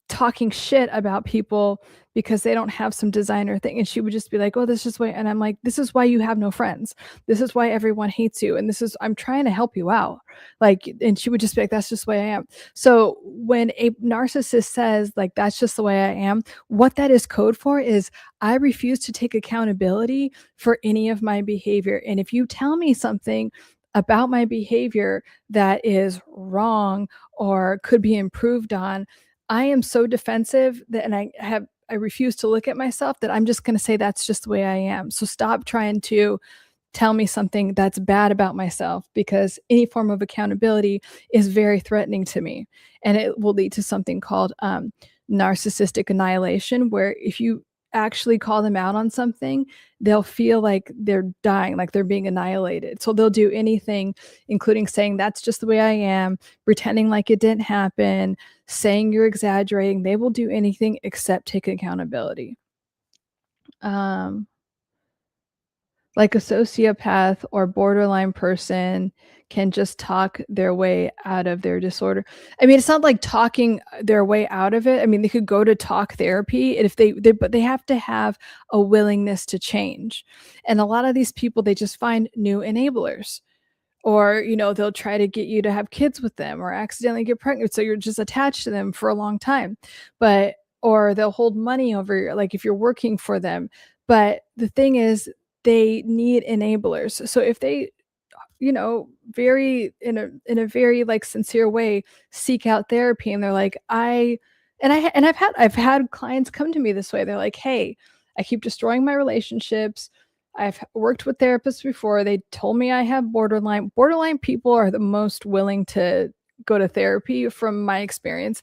talking shit about people because they don't have some designer thing." And she would just be like, "Oh, this is why." And I'm like, "This is why you have no friends. This is why everyone hates you. And I'm trying to help you out." Like, and she would just be like, "That's just the way I am." So when a narcissist says, like, "That's just the way I am," what that is code for is, I refuse to take accountability for any of my behavior. And if you tell me something about my behavior that is wrong or could be improved on, I am so defensive that, and I refuse to look at myself, that I'm just going to say that's just the way I am. So stop trying to tell me something that's bad about myself, because any form of accountability is very threatening to me, and it will lead to something called narcissistic annihilation, where if you actually call them out on something, they'll feel like they're dying, like they're being annihilated. So they'll do anything, including saying that's just the way I am, pretending like it didn't happen, saying you're exaggerating. They will do anything except take accountability. Um, like a sociopath or borderline person can just talk their way out of their disorder. I mean, it's not like talking their way out of it. I mean, they could go to talk therapy, and if but they have to have a willingness to change. And a lot of these people, they just find new enablers, or, they'll try to get you to have kids with them or accidentally get pregnant, so you're just attached to them for a long time. But or they'll hold money over like, if you're working for them. But the thing is, they need enablers. So if they, very in a very, like, sincere way, seek out therapy, and they're like, I've had clients come to me this way. They're like, "Hey, I keep destroying my relationships. I've worked with therapists before. They told me I have borderline." Borderline people are the most willing to go to therapy from my experience.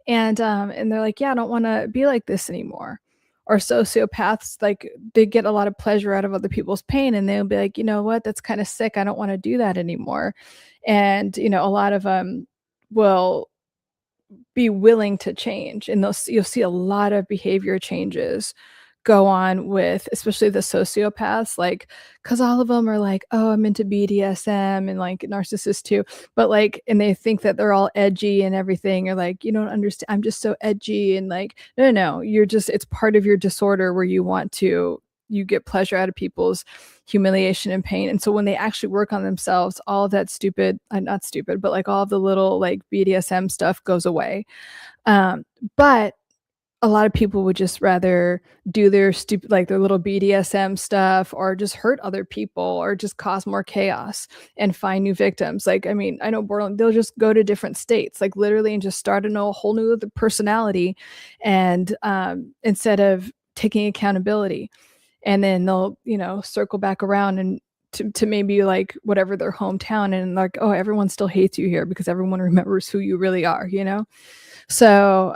And they're like, "Yeah, I don't want to be like this anymore." Or sociopaths, like, they get a lot of pleasure out of other people's pain, and they'll be like, "You know what? That's kind of sick. I don't want to do that anymore." And, a lot of them will be willing to change, and you'll see a lot of behavior changes go on with especially the sociopaths, like, because all of them are like, "Oh, I'm into BDSM," and, like, narcissists too, but, like, and they think that they're all edgy and everything, or like, "You don't understand, I'm just so edgy," and like, no, no, no, you're just it's part of your disorder where you get pleasure out of people's humiliation and pain, and so when they actually work on themselves, all of that stupid not stupid, but, like, all of the little, like, BDSM stuff goes away. But a lot of people would just rather do their stupid like, their little BDSM stuff or just hurt other people or just cause more chaos and find new victims. Like, I mean, I know borderline they'll just go to different states, like, literally, and just start a whole new other personality, and, instead of taking accountability. And then they'll, circle back around and to maybe, like, whatever their hometown, and, like, "Oh, everyone still hates you here because everyone remembers who you really are," you know? So,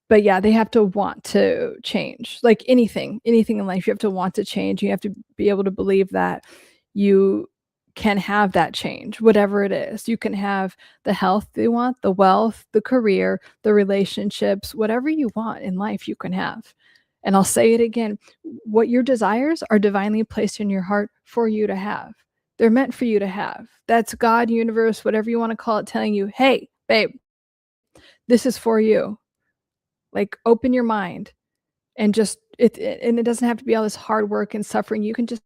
but yeah, they have to want to change. Like anything in life, you have to want to change. You have to be able to believe that you can have that change, whatever it is. You can have the health you want, the wealth, the career, the relationships, whatever you want in life, you can have. And I'll say it again, what your desires are divinely placed in your heart for you to have. They're meant for you to have. That's God, universe, whatever you want to call it, telling you, hey, babe, this is for you. Like, open your mind and just and it doesn't have to be all this hard work and suffering. You can just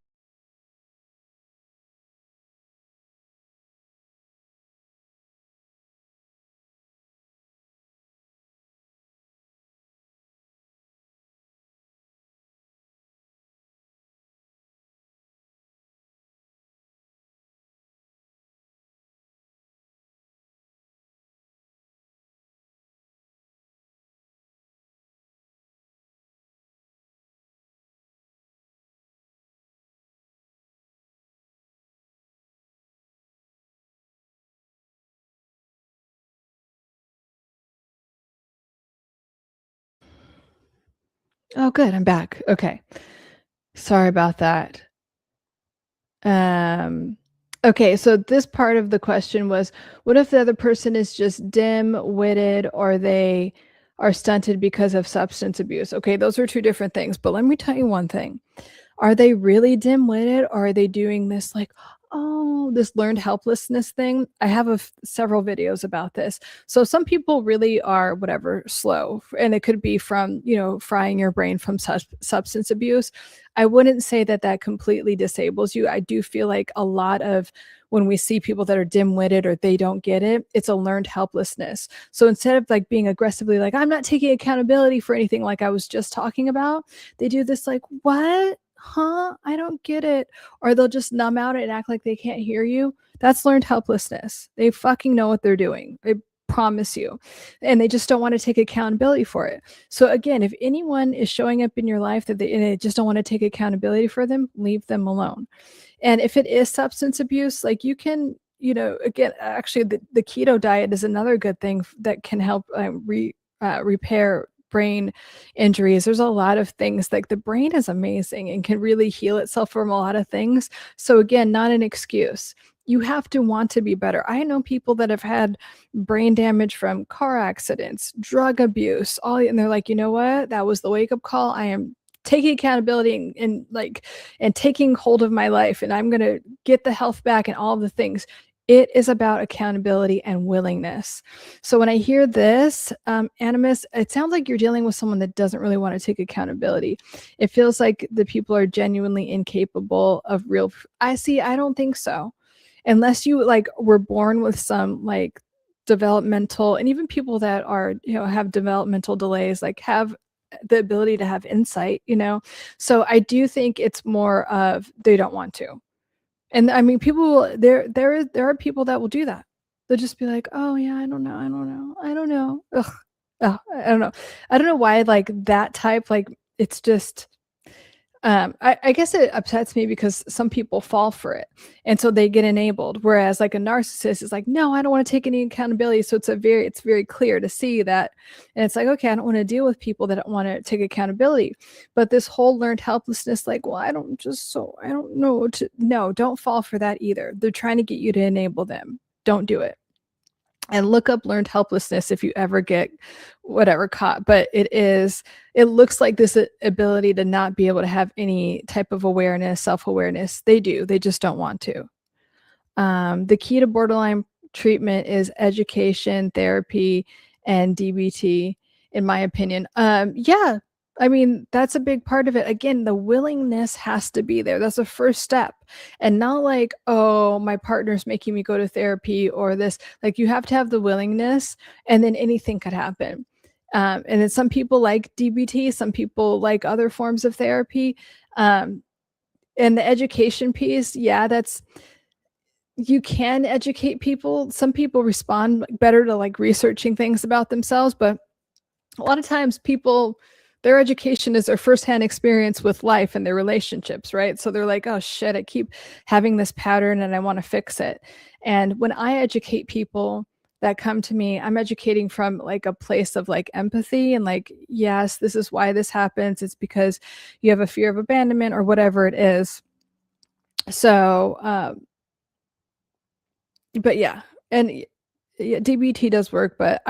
oh, good, I'm back. Okay. Sorry about that. Um, okay, so this part of the question was, what if the other person is just dim-witted or they are stunted because of substance abuse? Okay, those are two different things, but let me tell you one thing. Are they really dim-witted, or are they doing this like, oh, this learned helplessness thing? I have several videos about this. So some people really are whatever slow, and it could be from frying your brain from substance abuse. I wouldn't say that that completely disables you. I do feel like a lot of when we see people that are dim-witted or they don't get it, it's a learned helplessness. So instead of like being aggressively like, I'm not taking accountability for anything, like I was just talking about, they do this like, what? Huh? I don't get it. Or they'll just numb out and act like they can't hear you. That's learned helplessness. They fucking know what they're doing. I promise you. And they just don't want to take accountability for it. So again, if anyone is showing up in your life and they just don't want to take accountability for them, leave them alone. And if it is substance abuse, like you can, again, actually the keto diet is another good thing that can help repair brain injuries. There's a lot of things, like the brain is amazing and can really heal itself from a lot of things. So again, not an excuse. You have to want to be better. I know people that have had brain damage from car accidents, drug abuse, and they're like, you know what? That was the wake up call. I am taking accountability and taking hold of my life, and I'm going to get the health back and all of the things. It is about accountability and willingness. So when I hear this, animus, it sounds like you're dealing with someone that doesn't really want to take accountability. It feels like the people are genuinely incapable of real. I don't think so. Unless you like were born with some like developmental, and even people that are, have developmental delays, like have the ability to have insight. So I do think it's more of they don't want to. And I mean, there are people that will do that. They'll just be like, "Oh yeah, I don't know, I don't know, I don't know." Ugh. Ugh, I don't know. I don't know why like that type, like it's just I guess it upsets me because some people fall for it, and so they get enabled. Whereas like a narcissist is like, no, I don't want to take any accountability. So it's very clear to see that, and it's like, okay, I don't want to deal with people that don't want to take accountability. But this whole learned helplessness, like, well, I don't know no, don't fall for that either. They're trying to get you to enable them. Don't do it. And look up learned helplessness if you ever get whatever caught. But it looks like this ability to not be able to have any type of awareness, self-awareness. They do, they just don't want to. The key to borderline treatment is education, therapy, and DBT, in my opinion. Yeah, I mean, that's a big part of it. Again, the willingness has to be there. That's the first step. And not like, oh, my partner's making me go to therapy or this. Like, you have to have the willingness, and then anything could happen. And then some people like DBT, some people like other forms of therapy. And the education piece, yeah, you can educate people. Some people respond better to like researching things about themselves, but a lot of times people, their education is their firsthand experience with life and their relationships, right? So they're like, oh shit, I keep having this pattern and I want to fix it. And when I educate people that come to me, I'm educating from like a place of like empathy and like, yes, this is why this happens. It's because you have a fear of abandonment or whatever it is. So, but yeah, and yeah, DBT does work, but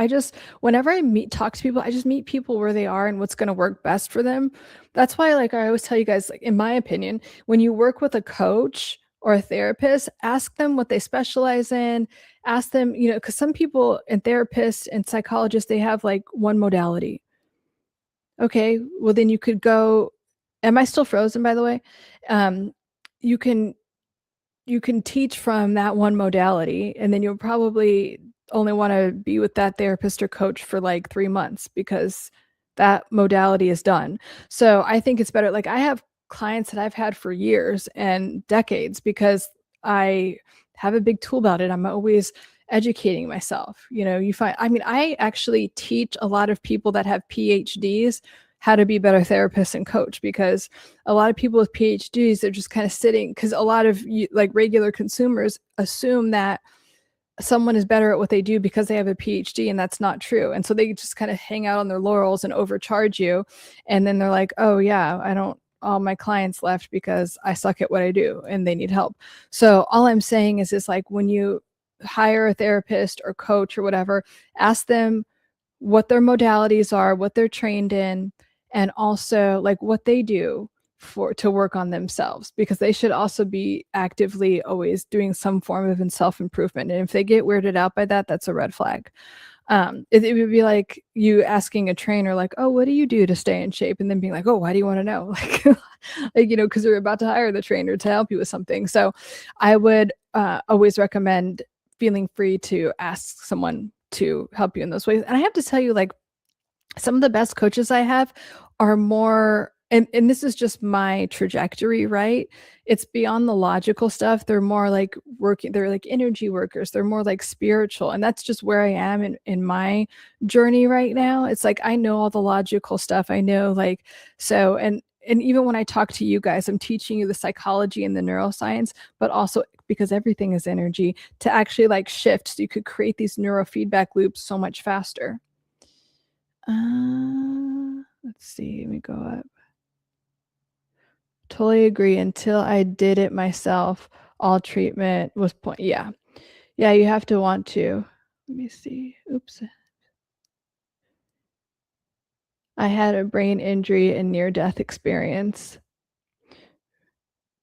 whenever I talk to people, I just meet people where they are and what's going to work best for them. That's why, like, I always tell you guys, like, in my opinion, when you work with a coach or a therapist, ask them what they specialize in. Ask them, because some people and therapists and psychologists, they have like one modality. Okay, well then you could go. Am I still frozen, by the way? You can teach from that one modality, and then you'll probably only want to be with that therapist or coach for like 3 months because that modality is done. So I think it's better. Like, I have clients that I've had for years and decades because I have a big tool about it. I'm always educating myself. I actually teach a lot of people that have PhDs how to be better therapists and coach, because a lot of people with PhDs, they're just kind of sitting, because a lot of like regular consumers assume that someone is better at what they do because they have a PhD, and that's not true. And so they just kind of hang out on their laurels and overcharge you. And then they're like, oh yeah, all my clients left because I suck at what I do and they need help. So all I'm saying is like, when you hire a therapist or coach or whatever, ask them what their modalities are, what they're trained in, and also like what they do to work on themselves, because they should also be actively always doing some form of self-improvement. And if they get weirded out by that, that's a red flag. It would be like you asking a trainer, like, oh, what do you do to stay in shape? And then being like, oh, why do you want to know? Like, because you're about to hire the trainer to help you with something. So I would always recommend feeling free to ask someone to help you in those ways. And I have to tell you, like, some of the best coaches I have are more, and this is just my trajectory, right? It's beyond the logical stuff. They're more like they're like energy workers. They're more like spiritual. And that's just where I am in my journey right now. It's like, I know all the logical stuff. I know, like, so, and even when I talk to you guys, I'm teaching you the psychology and the neuroscience, but also because everything is energy, to actually like shift so you could create these neurofeedback loops so much faster. Let's see, let me go up. Totally agree. Until I did it myself, all treatment was yeah, you have to want to. Let me see. Oops. I had a brain injury and near-death experience.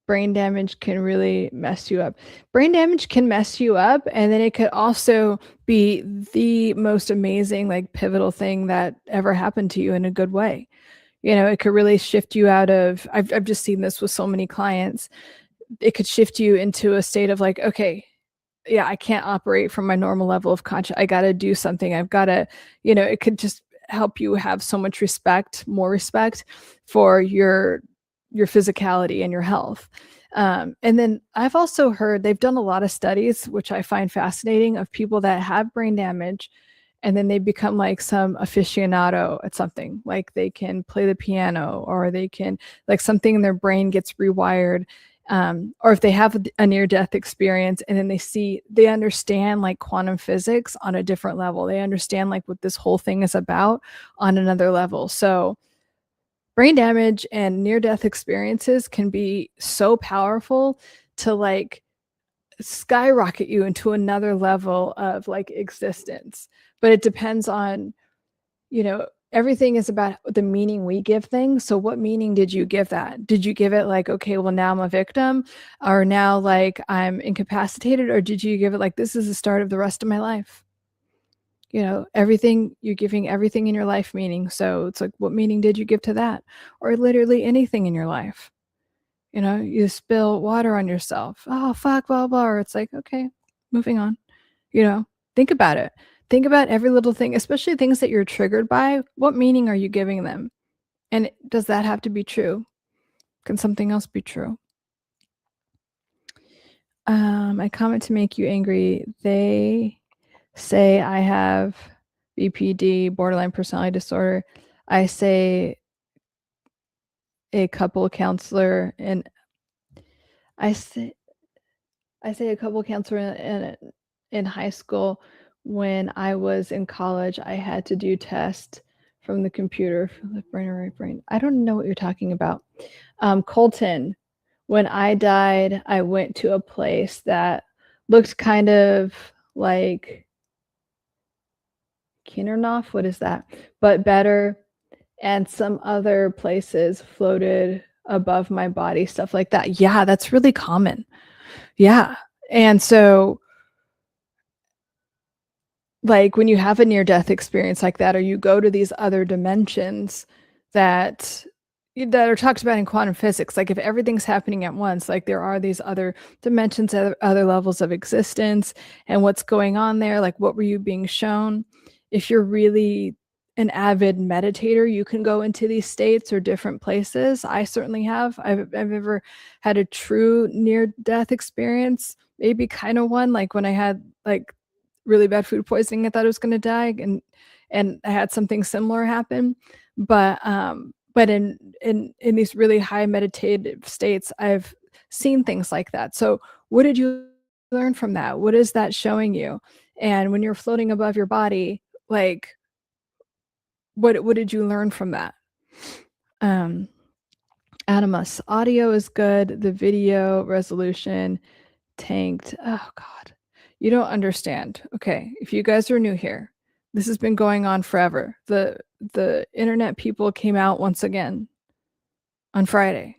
Brain damage can really mess you up. Brain damage can mess you up, and then it could also be the most amazing, like, pivotal thing that ever happened to you in a good way. It could really shift you out of, I've just seen this with so many clients. It could shift you into a state of like, okay, yeah, I can't operate from my normal level of conscious. I got to do something. I've got to, it could just help you have so much more respect for your physicality and your health. And then I've also heard they've done a lot of studies, which I find fascinating, of people that have brain damage and then they become like some aficionado at something, like they can play the piano, or they can, like, something in their brain gets rewired. Or if they have a near-death experience and then they understand like quantum physics on a different level. They understand like what this whole thing is about on another level. So brain damage and near-death experiences can be so powerful to like skyrocket you into another level of like existence. But it depends on, you know, everything is about the meaning we give things. So what meaning did you give that? Did you give it like, okay, well now I'm a victim, or now like I'm incapacitated, or did you give it like, this is the start of the rest of my life? You know, everything, you're giving everything in your life meaning. So it's like, what meaning did you give to that? Or literally anything in your life. You know, you spill water on yourself. Oh, fuck, blah, blah. Or it's like, okay, moving on. You know, think about it. Think about every little thing, especially things that you're triggered by. What meaning are you giving them? And does that have to be true? Can something else be true? I comment to make you angry. They say I have BPD, borderline personality disorder. I say a couple counselor, and I say a couple counselor in high school. When I was in college, I had to do tests from the computer for the brain or right brain. I don't know what you're talking about. Colton, when I died, I went to a place that looked kind of like Kindernoff. What is that? But better. And some other places floated above my body, stuff like that. Yeah, that's really common. Yeah. And so, like, when you have a near-death experience like that, or you go to these other dimensions that are talked about in quantum physics, like if everything's happening at once, like there are these other dimensions, other levels of existence, and what's going on there, like what were you being shown? If you're really an avid meditator, you can go into these states or different places. I certainly have. I've ever had a true near-death experience, maybe kind of one, like when I had like really bad food poisoning. I thought I was going to die, and I had something similar happen. But in these really high meditative states, I've seen things like that. So what did you learn from that? What is that showing you? And when you're floating above your body, like what did you learn from that? Um, Animus, audio is good. The video resolution tanked. Oh God, you don't understand. Okay, if you guys are new here, this has been going on forever. The internet people came out once again on Friday,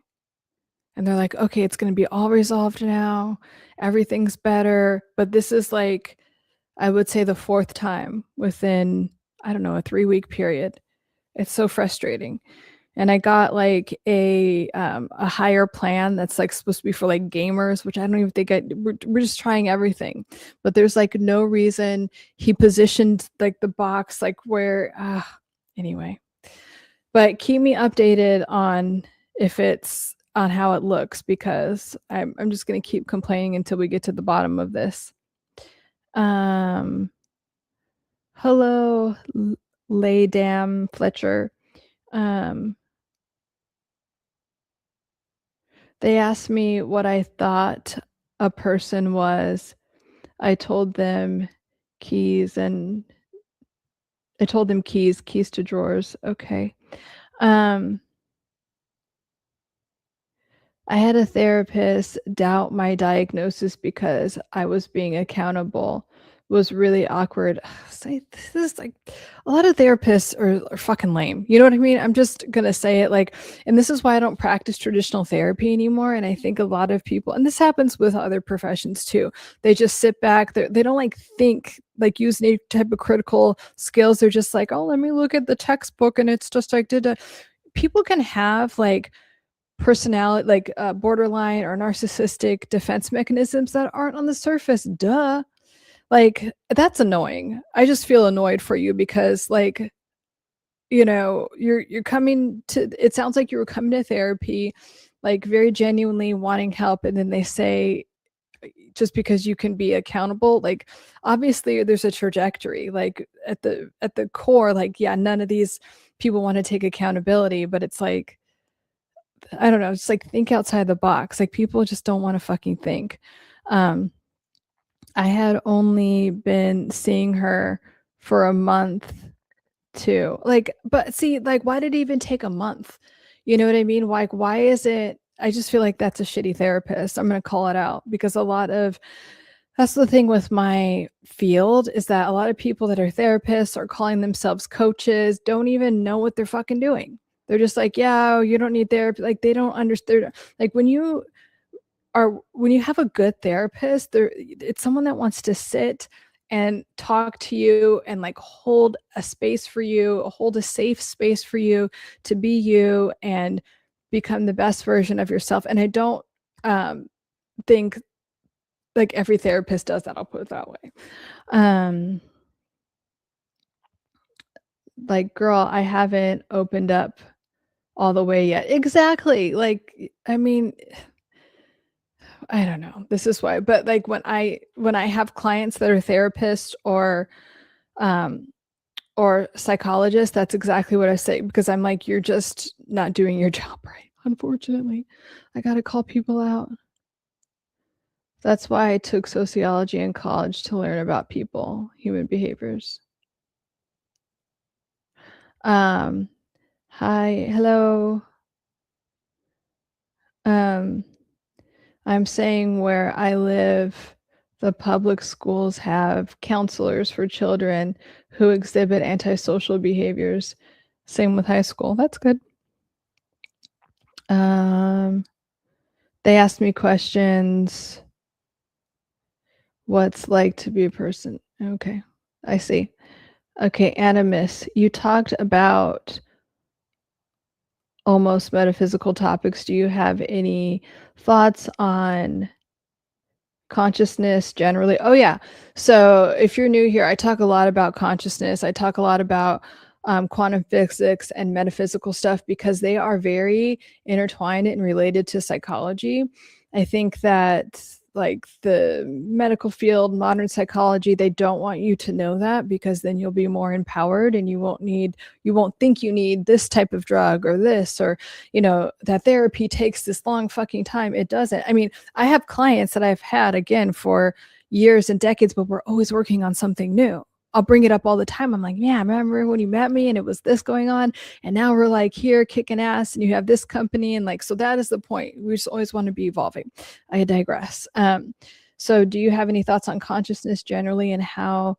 and they're like, okay, it's going to be all resolved now. Everything's better. But this is like, I would say the fourth time within, I don't know, a 3-week period. It's so frustrating. And I got like a higher plan that's like supposed to be for like gamers, which I don't even think we're just trying everything. But there's like no reason. He positioned like the box like where anyway. But keep me updated on if it's on how it looks, because I'm just gonna keep complaining until we get to the bottom of this. Hello, Laydam Fletcher. They asked me what I thought a person was. I told them keys, and I told them keys to drawers. Okay. I had a therapist doubt my diagnosis because I was being accountable. It was really awkward. This is like, a lot of therapists are fucking lame. You know what I mean? I'm just gonna say it like, and this is why I don't practice traditional therapy anymore. And I think a lot of people, and this happens with other professions too, they just sit back. They don't like think, like use any type of critical skills. They're just like, oh, let me look at the textbook, and it's just like, people can have like personality, like borderline or narcissistic defense mechanisms that aren't on the surface. Duh. Like, that's annoying. I just feel annoyed for you because, like, you know, you're coming to, it sounds like you were coming to therapy, like very genuinely wanting help, and then they say, just because you can be accountable, like obviously there's a trajectory, like at the core, like, yeah, none of these people want to take accountability, but it's like, I don't know, it's like, think outside the box. Like, people just don't want to fucking think. I had only been seeing her for a month too. Like, but see, like, why did it even take a month? You know what I mean? Like, why is it I just feel like that's a shitty therapist. I'm going to call it out, because that's the thing with my field, is that a lot of people that are therapists or calling themselves coaches don't even know what they're fucking doing. They're just like, yeah, you don't need therapy. Like, they don't understand. Like, when you have a good therapist, it's someone that wants to sit and talk to you and like hold a space for you, hold a safe space for you to be you and become the best version of yourself. And I don't think like every therapist does that. I'll put it that way. Like, girl, I haven't opened up all the way yet. Exactly. Like, I mean, I don't know. This is why, but like when I have clients that are therapists or psychologists, that's exactly what I say, because I'm like, you're just not doing your job right. Unfortunately, I got to call people out. That's why I took sociology in college, to learn about people, human behaviors. Hi, hello. I'm saying where I live, the public schools have counselors for children who exhibit antisocial behaviors. Same with high school. That's good. They asked me questions. What's like to be a person? Okay, I see. Okay, Animus, you talked about almost metaphysical topics. Do you have any thoughts on consciousness generally? Oh yeah. So if you're new here, I talk a lot about consciousness. I talk a lot about quantum physics and metaphysical stuff, because they are very intertwined and related to psychology. I think that like the medical field, modern psychology, they don't want you to know that, because then you'll be more empowered and you won't think you need this type of drug or this, or, you know, that therapy takes this long fucking time. It doesn't. I mean, I have clients that I've had again for years and decades, but we're always working on something new. I'll bring it up all the time. I'm like, yeah, remember when you met me and it was this going on, and now we're like here kicking ass, and you have this company, and like, so that is the point. We just always want to be evolving. I digress. So do you have any thoughts on consciousness generally, and how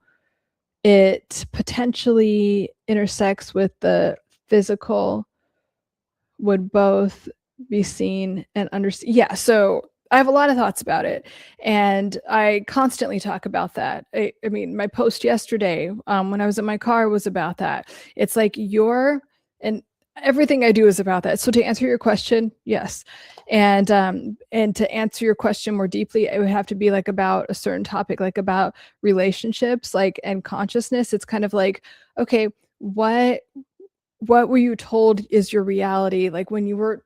it potentially intersects with the physical? Would both be seen and understood? Yeah, so I have a lot of thoughts about it, and I constantly talk about that. I mean, my post yesterday, when I was in my car, was about that. It's like and everything I do is about that. So to answer your question, yes. And to answer your question more deeply, it would have to be like about a certain topic, like about relationships, like, and consciousness. It's kind of like, okay, what were you told is your reality? Like when you were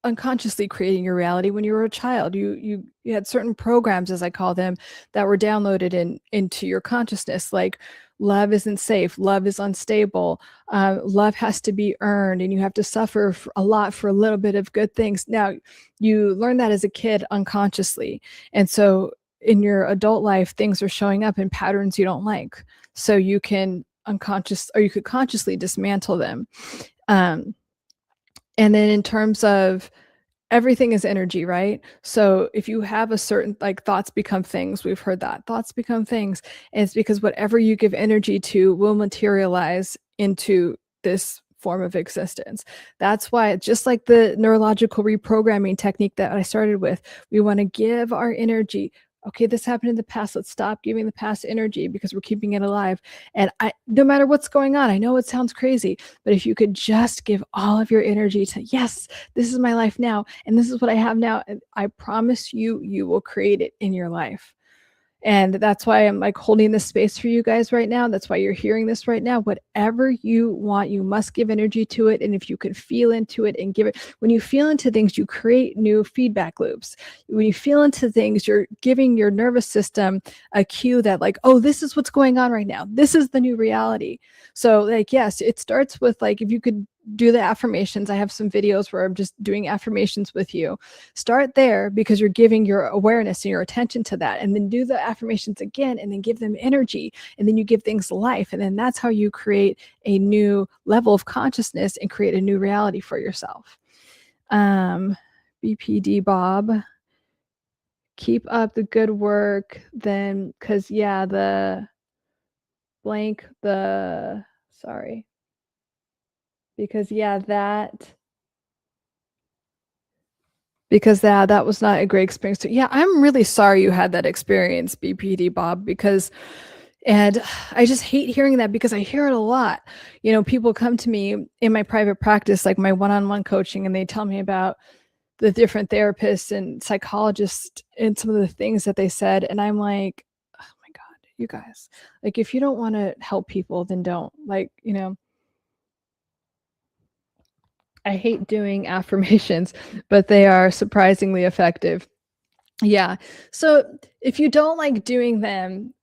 unconsciously creating your reality when you were a child, you had certain programs, as I call them, that were downloaded into your consciousness, like love isn't safe, love is unstable, love has to be earned, and you have to suffer a lot for a little bit of good things. Now, you learn that as a kid unconsciously, and so in your adult life, things are showing up in patterns you don't like, so you can you could consciously dismantle them. And then in terms of everything is energy, right? So if you have a certain, like, thoughts become things, we've heard that thoughts become things. And it's because whatever you give energy to will materialize into this form of existence. That's why, just like the neurological reprogramming technique that I started with, we want to give our energy. Okay, this happened in the past. Let's stop giving the past energy, because we're keeping it alive. And no matter what's going on, I know it sounds crazy, but if you could just give all of your energy to, yes, this is my life now, and this is what I have now, and I promise you, you will create it in your life. And that's why I'm like holding this space for you guys right now. That's why you're hearing this right now. Whatever you want, you must give energy to it. And if you can feel into it and give it, when you feel into things, you create new feedback loops. When you feel into things, you're giving your nervous system a cue that, like, oh, this is what's going on right now. This is the new reality. So like, yes, it starts with, like, if you could do the affirmations. I have some videos where I'm just doing affirmations with you. Start there, because you're giving your awareness and your attention to that, and then do the affirmations again, and then give them energy, and then you give things life, and then that's how you create a new level of consciousness and create a new reality for yourself. BPD Bob. Keep up the good work. Then, because yeah, the blank, the sorry. Because yeah, that was not a great experience too. Yeah, I'm really sorry you had that experience, BPD Bob, and I just hate hearing that because I hear it a lot. You know, people come to me in my private practice, like my one-on-one coaching, and they tell me about the different therapists and psychologists and some of the things that they said. And I'm like, oh my God, you guys, like, if you don't want to help people, then don't. Like, you know, I hate doing affirmations, but they are surprisingly effective. Yeah. So if you don't like doing them,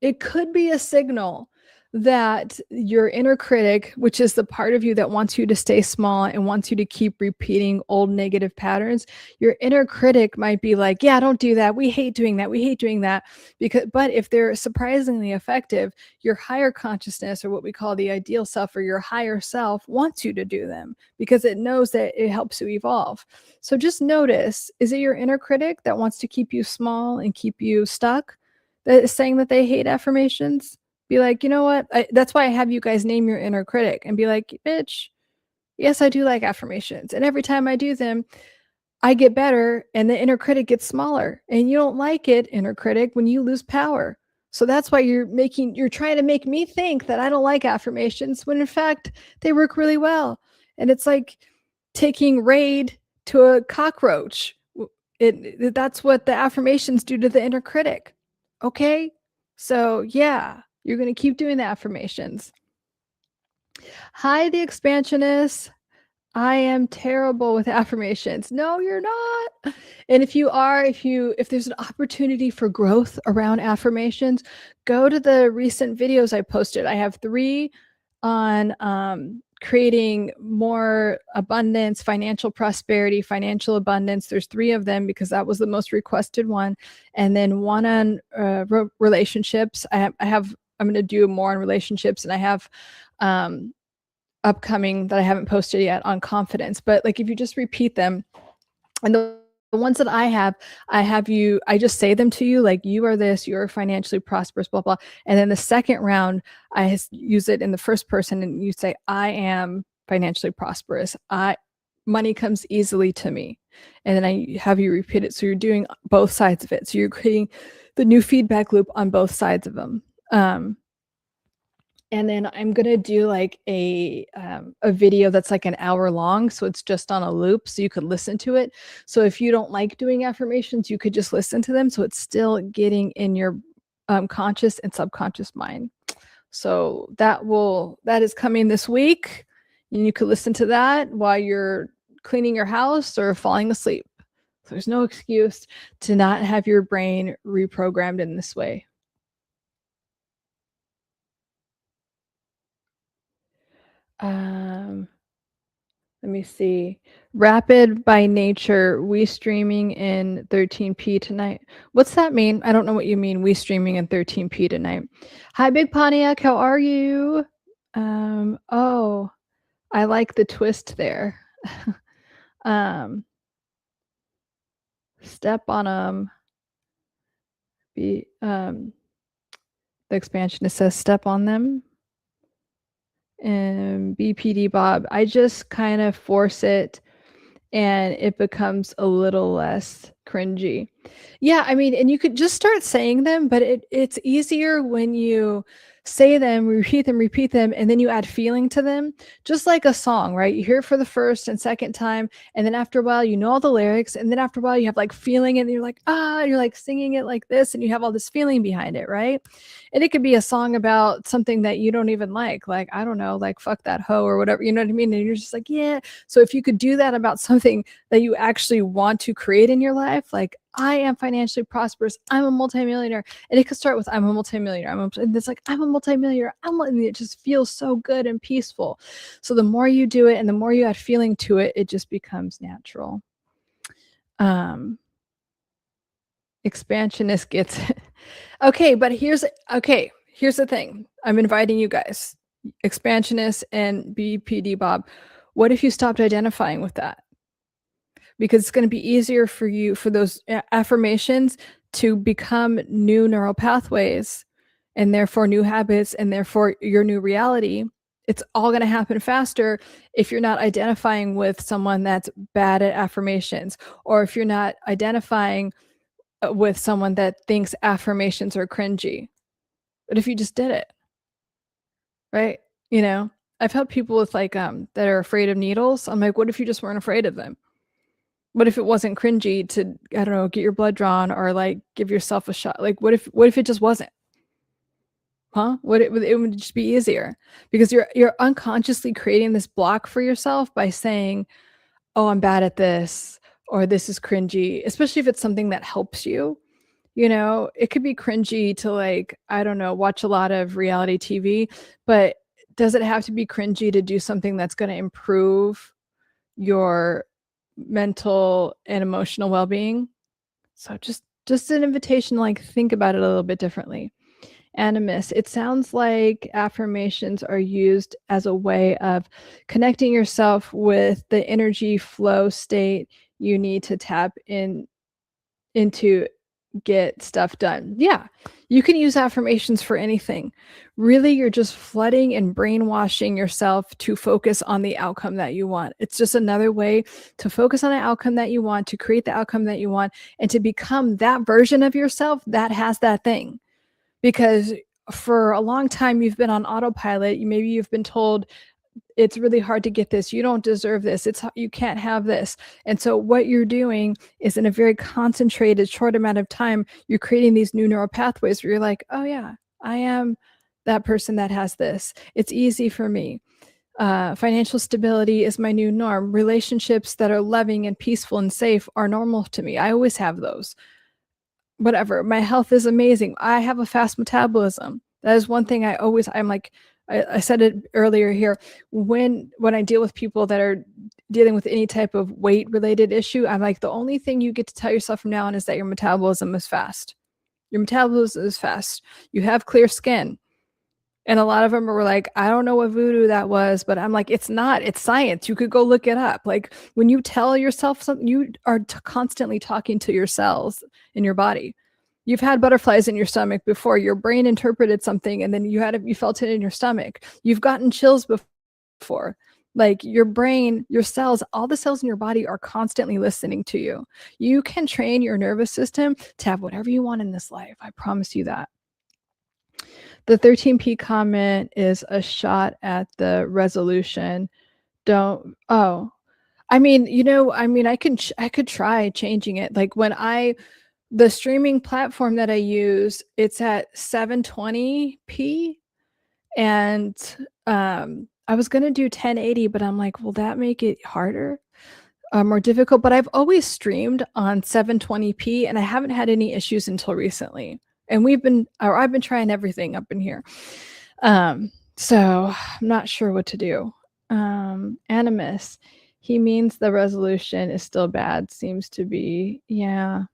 it could be a signal that your inner critic, which is the part of you that wants you to stay small and wants you to keep repeating old negative patterns, your inner critic might be like, yeah, don't do that. We hate doing that. We hate doing that. But if they're surprisingly effective, your higher consciousness, or what we call the ideal self, or your higher self, wants you to do them because it knows that it helps you evolve. So just notice, is it your inner critic that wants to keep you small and keep you stuck, that is saying that they hate affirmations? Be like, you know what? That's why I have you guys name your inner critic and be like, bitch, yes, I do like affirmations. And every time I do them, I get better and the inner critic gets smaller. And you don't like it, inner critic, when you lose power. So that's why you're trying to make me think that I don't like affirmations when in fact they work really well. And it's like taking Raid to a cockroach. That's what the affirmations do to the inner critic. Okay? So yeah, you're going to keep doing the affirmations. Hi, the expansionists. I am terrible with affirmations. No, you're not. And if there's an opportunity for growth around affirmations, go to the recent videos I posted. I have 3 on creating more abundance, financial prosperity, financial abundance. There's 3 of them because that was the most requested one. And then one on relationships. I'm going to do more on relationships, and I have upcoming that I haven't posted yet on confidence. But like, if you just repeat them, and the ones that I just say them to you, like, you are this, you're financially prosperous, blah, blah. And then the second round, I use it in the first person, and you say, I am financially prosperous. Money comes easily to me. And then I have you repeat it. So you're doing both sides of it. So you're creating the new feedback loop on both sides of them. And then I'm gonna do like a video that's like an hour long, so it's just on a loop, so you could listen to it. So if you don't like doing affirmations, you could just listen to them, so it's still getting in your conscious and subconscious mind. So that is coming this week, and you could listen to that while you're cleaning your house or falling asleep. So there's no excuse to not have your brain reprogrammed in this way. Let me see. Rapid by nature, we streaming in 13p tonight. What's that mean? I don't know what you mean, we streaming in 13p tonight. Hi, Big Pontiac, how are you? Oh, I like the twist there. Step on them. The expansionist says step on them. And BPD Bob, I just kind of force it and it becomes a little less cringy. Yeah, I mean, and you could just start saying them, but it's easier when you say them, repeat them, and then you add feeling to them. Just like a song, right? You hear it for the first and second time, and then after a while, you know all the lyrics, and then after a while, you have like feeling, and you're like, you're like singing it like this, and you have all this feeling behind it, right? And it could be a song about something that you don't even like, I don't know, like fuck that hoe or whatever, you know what I mean? And you're just like, yeah. So if you could do that about something that you actually want to create in your life, like, I am financially prosperous, I'm a multimillionaire, and it could start with I'm a multimillionaire, and it's like I'm a multimillionaire, and it just feels so good and peaceful. So the more you do it and the more you add feeling to it, it just becomes natural. Expansionist gets it. Okay, but here's the thing. I'm inviting you guys, expansionist and BPD Bob. What if you stopped identifying with that? because it's going to be easier for you for those affirmations to become new neural pathways and therefore new habits and therefore your new reality. It's all going to happen faster if you're not identifying with someone that's bad at affirmations, or if you're not identifying with someone that thinks affirmations are cringy. But if you just did it, right? You know, I've helped people with like that are afraid of needles. I'm like, what if you just weren't afraid of them? What if it wasn't cringy to, I don't know, get your blood drawn or like give yourself a shot? Like, what if it just wasn't? Huh? It would just be easier, because you're unconsciously creating this block for yourself by saying, oh, I'm bad at this, or this is cringy, especially if it's something that helps you. You know, it could be cringy to, like, I don't know, watch a lot of reality TV, but does it have to be cringy to do something that's going to improve your mental and emotional well-being? So just an invitation to like think about it a little bit differently. Animus, it sounds like affirmations are used as a way of connecting yourself with the energy flow state you need to tap into get stuff done. Yeah, you can use affirmations for anything. Really, you're just flooding and brainwashing yourself to focus on the outcome that you want. It's just another way to focus on the outcome that you want, to create the outcome that you want, and to become that version of yourself that has that thing. Because for a long time, you've been on autopilot. Maybe you've been told, it's really hard to get this. You don't deserve this. You can't have this. And so what you're doing is, in a very concentrated, short amount of time, you're creating these new neural pathways where you're like, oh yeah, I am that person that has this. It's easy for me. Financial stability is my new norm. Relationships that are loving and peaceful and safe are normal to me. I always have those. Whatever. My health is amazing. I have a fast metabolism. That is one thing I'm like, I said it earlier here, when I deal with people that are dealing with any type of weight related issue, I'm like, the only thing you get to tell yourself from now on is that your metabolism is fast. Your metabolism is fast. You have clear skin. And a lot of them were like, I don't know what voodoo that was, but I'm like, it's not, it's science. You could go look it up. Like, when you tell yourself something, you are constantly talking to your cells in your body. You've had butterflies in your stomach before. Your brain interpreted something and then you felt it in your stomach. You've gotten chills before. Like, your brain, your cells, all the cells in your body are constantly listening to you. You can train your nervous system to have whatever you want in this life. I promise you that. The 13p comment is a shot at the resolution. I mean, I could try changing it. Like, the streaming platform that I use, it's at 720p, and I was going to do 1080, but I'm like, will that make it harder? More difficult? But I've always streamed on 720p and I haven't had any issues until recently. And I've been trying everything up in here. So I'm not sure what to do. Animus, he means the resolution is still bad, seems to be. Yeah.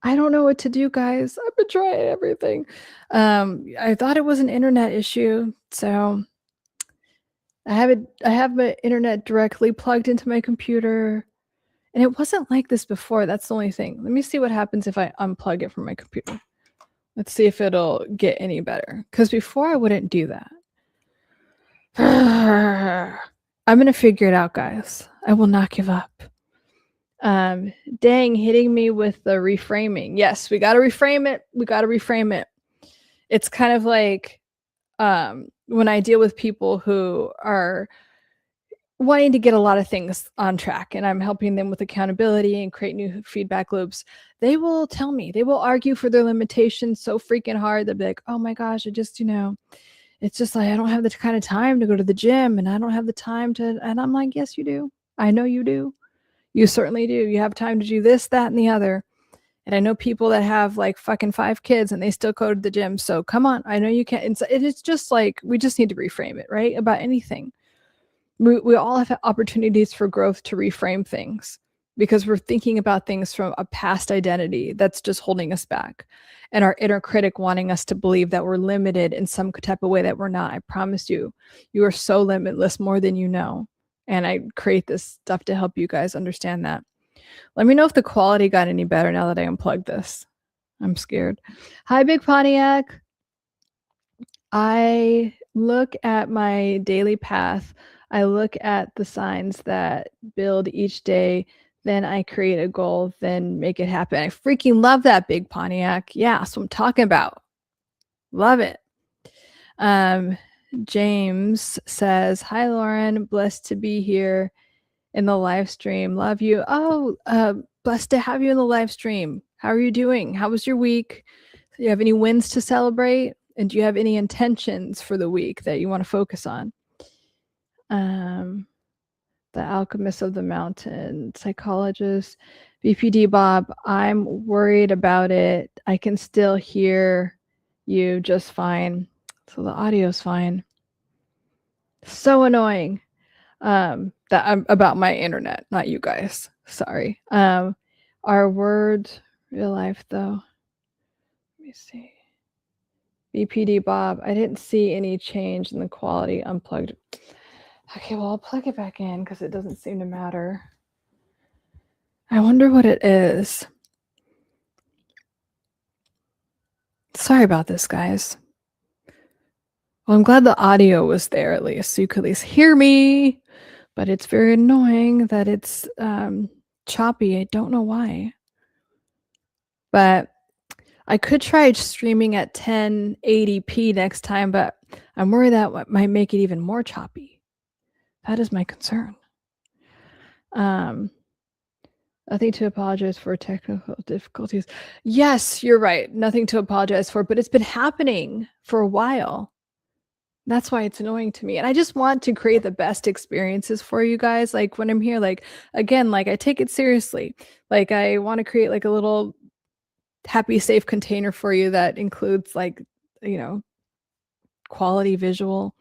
I don't know what to do, guys. I've been trying everything. I thought it was an internet issue, so I have my internet directly plugged into my computer, and it wasn't like this before. That's the only thing. Let me see what happens if I unplug it from my computer. Let's see if it'll get any better, because before I wouldn't do that. I'm gonna figure it out, guys. I will not give up. Dang, hitting me with the reframing. Yes, we got to reframe it. It's kind of like when I deal with people who are wanting to get a lot of things on track and I'm helping them with accountability and create new feedback loops. They will tell me, they will argue for their limitations so freaking hard. They'll be like, oh my gosh, it's just like, I don't have the kind of time to go to the gym, and I don't have the time to, and I'm like, yes, you do. I know you do. You certainly do. You have time to do this, that, and the other. And I know people that have like fucking 5 kids and they still go to the gym. So come on. I know you can. It's just like, we just need to reframe it, right? About anything. We all have opportunities for growth to reframe things, because we're thinking about things from a past identity that's just holding us back. And our inner critic wanting us to believe that we're limited in some type of way that we're not. I promise you, you are so limitless, more than you know. And I create this stuff to help you guys understand that. Let me know if the quality got any better now that I unplugged this. I'm scared. Hi, Big Pontiac. I look at my daily path. I look at the signs that build each day. Then I create a goal, then make it happen. I freaking love that, Big Pontiac. Yeah, that's what I'm talking about. Love it. James says, hi, Lauren. Blessed to be here in the live stream. Love you. Oh, blessed to have you in the live stream. How are you doing? How was your week? Do you have any wins to celebrate? And do you have any intentions for the week that you want to focus on? The Alchemist of the Mountain, psychologist, BPD Bob, I'm worried about it. I can still hear you just fine. So the audio's fine. So annoying. That I'm about my internet, not you guys. Sorry. Our word, real life though. Let me see. BPD Bob, I didn't see any change in the quality unplugged. Okay, well, I'll plug it back in because it doesn't seem to matter. I wonder what it is. Sorry about this, guys. Well, I'm glad the audio was there at least, so you could at least hear me. But it's very annoying that it's choppy. I don't know why. But I could try streaming at 1080p next time, but I'm worried that might make it even more choppy. That is my concern. Nothing to apologize for, technical difficulties. Yes, you're right. Nothing to apologize for, but it's been happening for a while. That's why it's annoying to me. And I just want to create the best experiences for you guys. Like when I'm here, like, again, like I take it seriously. Like I want to create like a little happy, safe container for you that includes like, you know, quality visual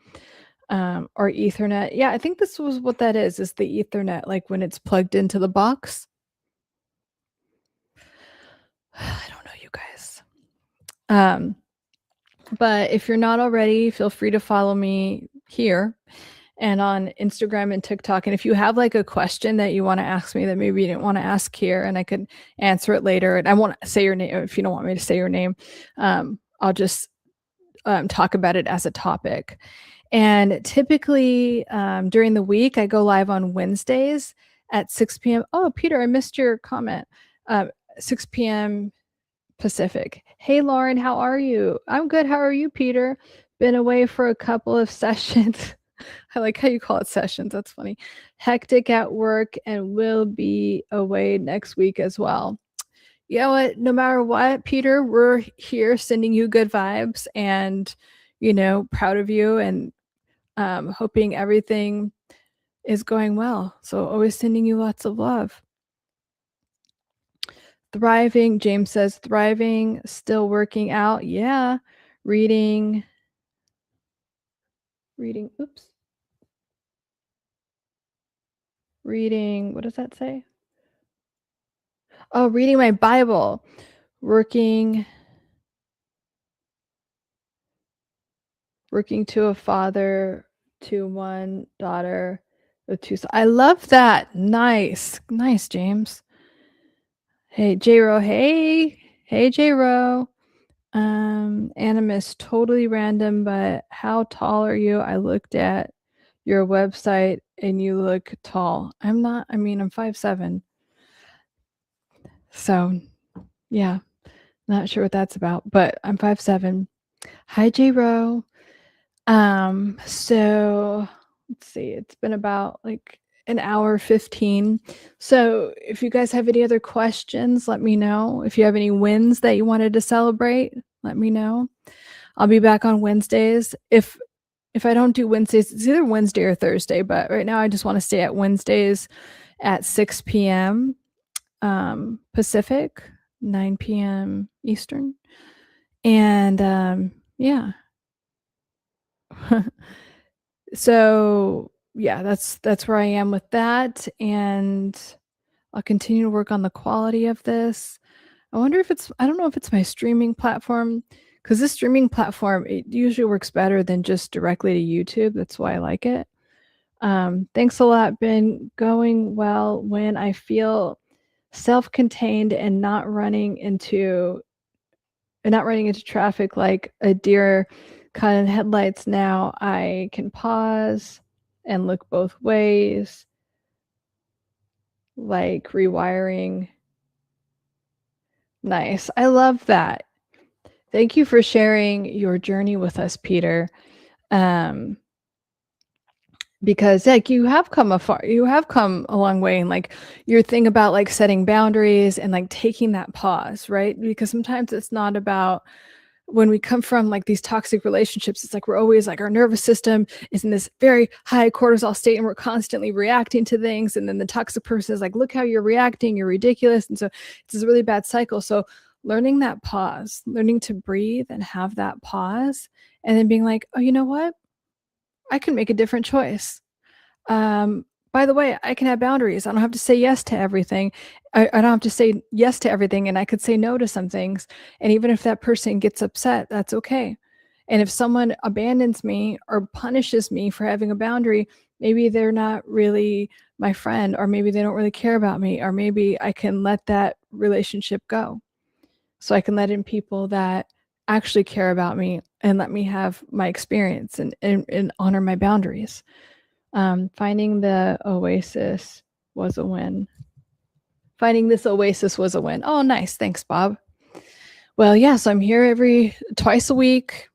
or Ethernet. Yeah, I think this was what that is the Ethernet, like when it's plugged into the box. I don't know, you guys. But if you're not already, feel free to follow me here and on Instagram and TikTok. And if you have like a question that you want to ask me that maybe you didn't want to ask here and I could answer it later, and I won't say your name if you don't want me to say your name, I'll just talk about it as a topic. And typically during the week, I go live on Wednesdays at 6 p.m. Oh, Peter, I missed your comment. 6 p.m. Pacific. Hey, Lauren, how are you? I'm good. How are you, Peter? Been away for a couple of sessions. I like how you call it sessions. That's funny. Hectic at work and will be away next week as well. You know what? No matter what, Peter, we're here sending you good vibes and, you know, proud of you and hoping everything is going well. So always sending you lots of love. Thriving, James says, thriving, still working out. Yeah. Reading, oops. Reading, what does that say? Oh, reading my Bible. Working to a father, to one daughter, with two. I love that. Nice. Nice, James. Hey, J-Ro. Hey, J-Ro. Animus, totally random, but how tall are you? I looked at your website and you look tall. I'm not, I mean, I'm 5'7". So yeah, not sure what that's about, but I'm 5'7". Hi, J-Ro. So let's see, it's been about like an hour 15. So if you guys have any other questions, let me know. If you have any wins that you wanted to celebrate, let me know. I'll be back on Wednesdays. If I don't do Wednesdays, it's either Wednesday or Thursday, but right now I just want to stay at Wednesdays at 6 p.m. Pacific, 9 p.m. Eastern. And yeah. So yeah, that's where I am with that. And I'll continue to work on the quality of this. I wonder if I don't know if it's my streaming platform, because this streaming platform, it usually works better than just directly to YouTube. That's why I like it. Thanks a lot. Been going well when I feel self-contained and not running into traffic like a deer caught in headlights. Now I can pause and look both ways, like rewiring. Nice. I love that. Thank you for sharing your journey with us, Peter. Because like you have come a long way, and like your thing about like setting boundaries and like taking that pause, right? Because sometimes it's not about, when we come from like these toxic relationships, it's like we're always like, our nervous system is in this very high cortisol state and we're constantly reacting to things, and then the toxic person is like, look how you're reacting, you're ridiculous. And so it's this really bad cycle. So learning that pause, learning to breathe and have that pause, and then being like, oh, you know what, I can make a different choice. By the way, I can have boundaries. I don't have to say yes to everything. I don't have to say yes to everything, and I could say no to some things. And even if that person gets upset, that's okay. And if someone abandons me or punishes me for having a boundary, maybe they're not really my friend, or maybe they don't really care about me, or maybe I can let that relationship go. So I can let in people that actually care about me and let me have my experience and honor my boundaries. Finding the oasis was a win. Finding this oasis was a win. Oh, nice. Thanks, Bob. Well, yeah, so I'm here twice a week.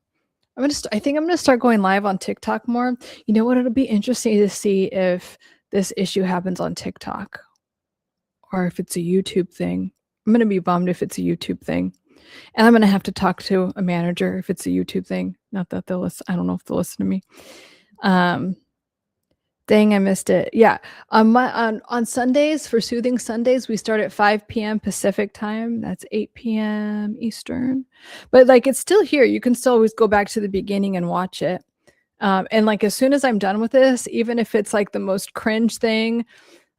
I think I'm gonna start going live on TikTok more. You know what? It'll be interesting to see if this issue happens on TikTok or if it's a YouTube thing. I'm gonna be bummed if it's a YouTube thing. And I'm gonna have to talk to a manager if it's a YouTube thing. Not that they'll listen. I don't know if they'll listen to me. Dang, I missed it. Yeah. On Sundays, for Soothing Sundays, we start at 5 p.m. Pacific time. That's 8 p.m. Eastern. But like, it's still here. You can still always go back to the beginning and watch it. And like, as soon as I'm done with this, even if it's like the most cringe thing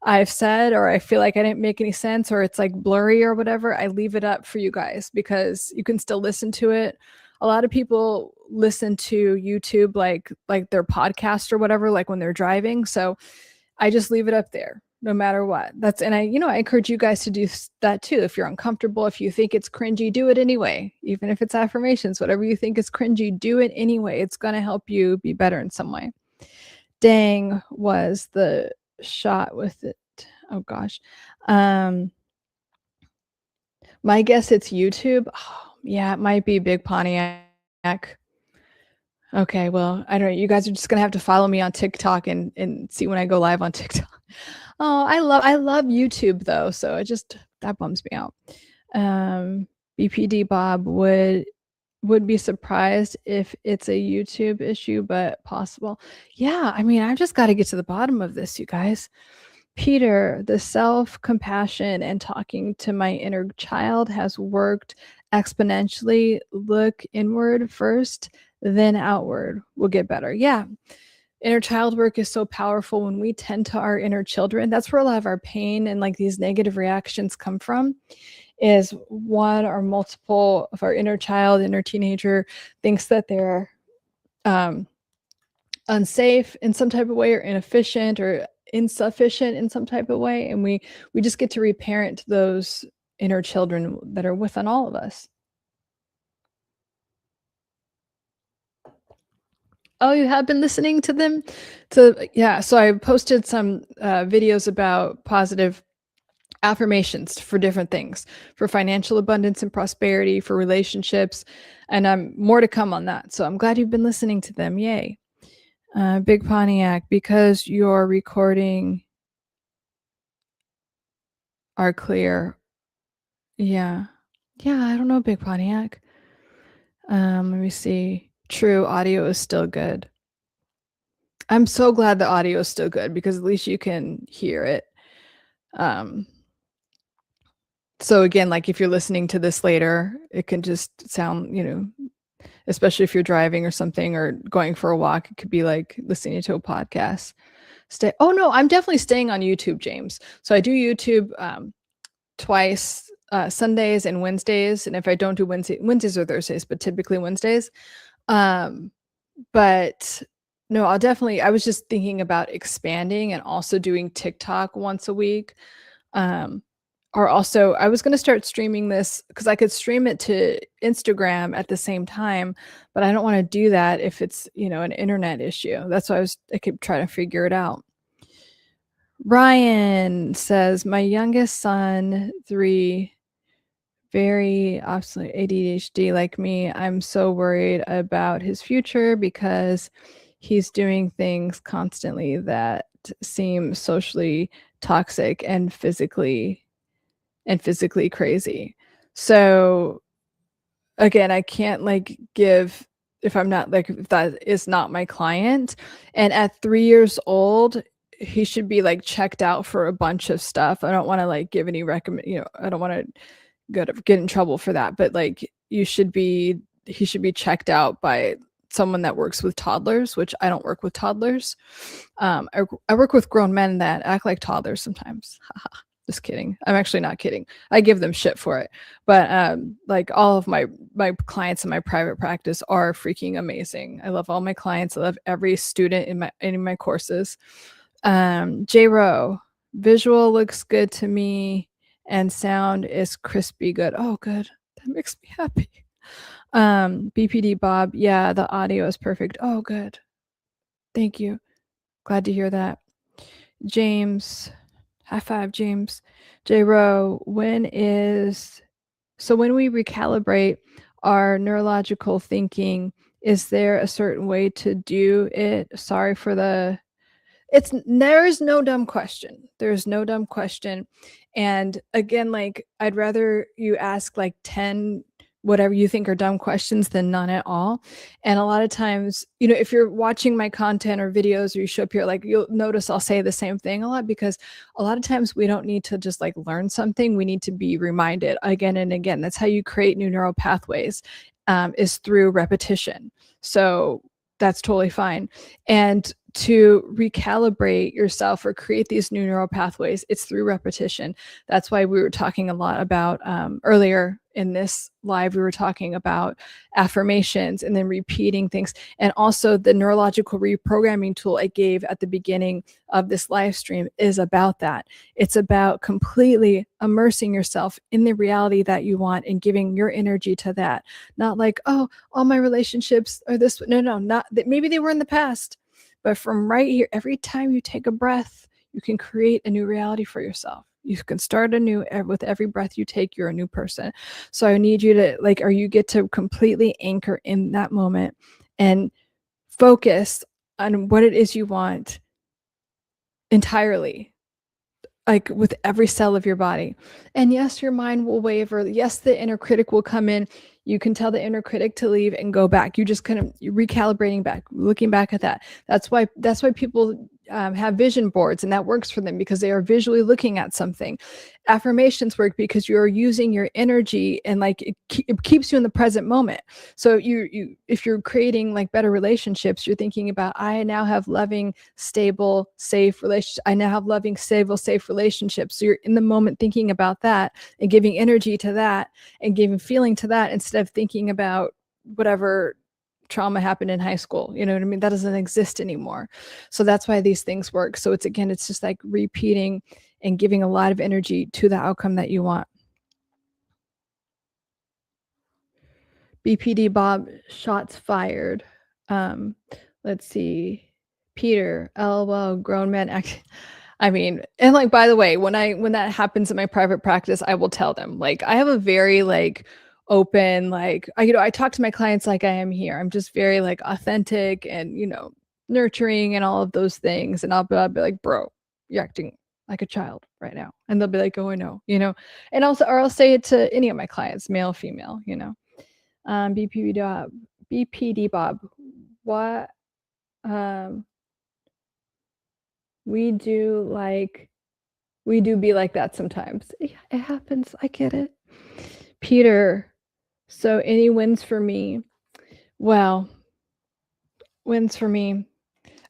I've said, or I feel like I didn't make any sense, or it's like blurry or whatever, I leave it up for you guys because you can still listen to it. A lot of people listen to YouTube like their podcast or whatever, like when they're driving. So I just leave it up there no matter what. And I encourage you guys to do that too. If you're uncomfortable, if you think it's cringy, do it anyway. Even if it's affirmations, whatever you think is cringy, do it anyway. It's going to help you be better in some way. Dang was the shot with it. Oh gosh. My guess it's YouTube. Oh, yeah, it might be Big Pontiac. Okay, well, I don't know. You guys are just gonna have to follow me on TikTok and see when I go live on TikTok. Oh, I love YouTube though, so that bums me out. BPD Bob would be surprised if it's a YouTube issue, but possible. Yeah, I mean, I've just got to get to the bottom of this, you guys. Peter, the self-compassion and talking to my inner child has worked exponentially. Look inward first, then outward will get better. Yeah. Inner child work is so powerful. When we tend to our inner children, that's where a lot of our pain and like these negative reactions come from, is one or multiple of our inner child, inner teenager thinks that they're unsafe in some type of way, or inefficient or insufficient in some type of way, and we just get to reparent those inner children that are within all of us. Oh, you have been listening to them? Yeah, so I posted some videos about positive affirmations for different things, for financial abundance and prosperity, for relationships, and I'm more to come on that. So I'm glad you've been listening to them. Yay. Big Pontiac, because your recording are clear. Yeah. Yeah, I don't know, Big Pontiac. Let me see. True, audio is still good. I'm so glad the audio is still good because at least you can hear it. So again, like if you're listening to this later, it can just sound, especially if you're driving or something or going for a walk, it could be like listening to a podcast. Oh no, I'm definitely staying on YouTube, James. So I do YouTube twice, Sundays and Wednesdays. And if I don't do Wednesdays or Thursdays, but typically Wednesdays. But no, I was just thinking about expanding and also doing TikTok once a week. are also, I was going to start streaming this because I could stream it to Instagram at the same time, but I don't want to do that if it's, an internet issue. That's why I keep trying to figure it out. Ryan says, my youngest son, 3, very obviously ADHD like me. I'm so worried about his future because he's doing things constantly that seem socially toxic and physically crazy. So again, I can't give, if I'm not if that is not my client. And at 3 years old, he should be checked out for a bunch of stuff. I don't want to give any I don't want to get in trouble for that, but he should be checked out by someone that works with toddlers, which I don't work with toddlers. I work with grown men that act like toddlers sometimes. Just kidding. I'm actually not kidding. I give them shit for it. But all of my clients in my private practice are freaking amazing. I love all my clients. I love every student in my courses. J Rowe, visual looks good to me and sound is crispy good. Oh, good. That makes me happy. BPD Bob, yeah, the audio is perfect. Oh, good. Thank you. Glad to hear that. James, high five, James. J Rowe, when we recalibrate our neurological thinking, is there a certain way to do it? Sorry for there's no dumb question. There's no dumb question. And again, I'd rather you ask 10 whatever you think are dumb questions than none at all. And a lot of times, if you're watching my content or videos or you show up here, you'll notice I'll say the same thing a lot, because a lot of times we don't need to just learn something. We need to be reminded again and again. That's how you create new neural pathways, is through repetition. So that's totally fine. And to recalibrate yourself or create these new neural pathways, it's through repetition. That's why we were talking a lot about earlier in this live, we were talking about affirmations and then repeating things. And also the neurological reprogramming tool I gave at the beginning of this live stream is about that. It's about completely immersing yourself in the reality that you want and giving your energy to that. Not oh, all my relationships are this. No, not that. Maybe they were in the past. But from right here, every time you take a breath, you can create a new reality for yourself. You can start anew with every breath you take. You're a new person. So I need you to or you get to completely anchor in that moment and focus on what it is you want entirely, with every cell of your body. And yes, your mind will waver. Yes, the inner critic will come in. You can tell the inner critic to leave and go back. You just you're recalibrating back, looking back at that. That's why people have vision boards, and that works for them because they are visually looking at something. Affirmations work because you're using your energy and it keeps you in the present moment. So if you're creating better relationships, you're thinking about, I now have loving, stable, safe relationships. I now have loving, stable, safe relationships. So you're in the moment thinking about that and giving energy to that and giving feeling to that instead of thinking about whatever trauma happened in high school. You know what I mean? That doesn't exist anymore. So that's why these things work. So it's just repeating and giving a lot of energy to the outcome that you want. BPD Bob, shots fired. Let's see. Peter, LOL, grown men act. I mean, and by the way, when that happens in my private practice, I will tell them. I have a very open, I talk to my clients like I am here. I'm just very authentic and nurturing and all of those things. And I'll be like, bro, you're acting like a child right now. And they'll be like, oh, I know, and also, or I'll say it to any of my clients, male, female, BPD Bob, what we do be like that sometimes. Yeah, it happens. I get it. Peter, so any wins for me? Well, wins for me.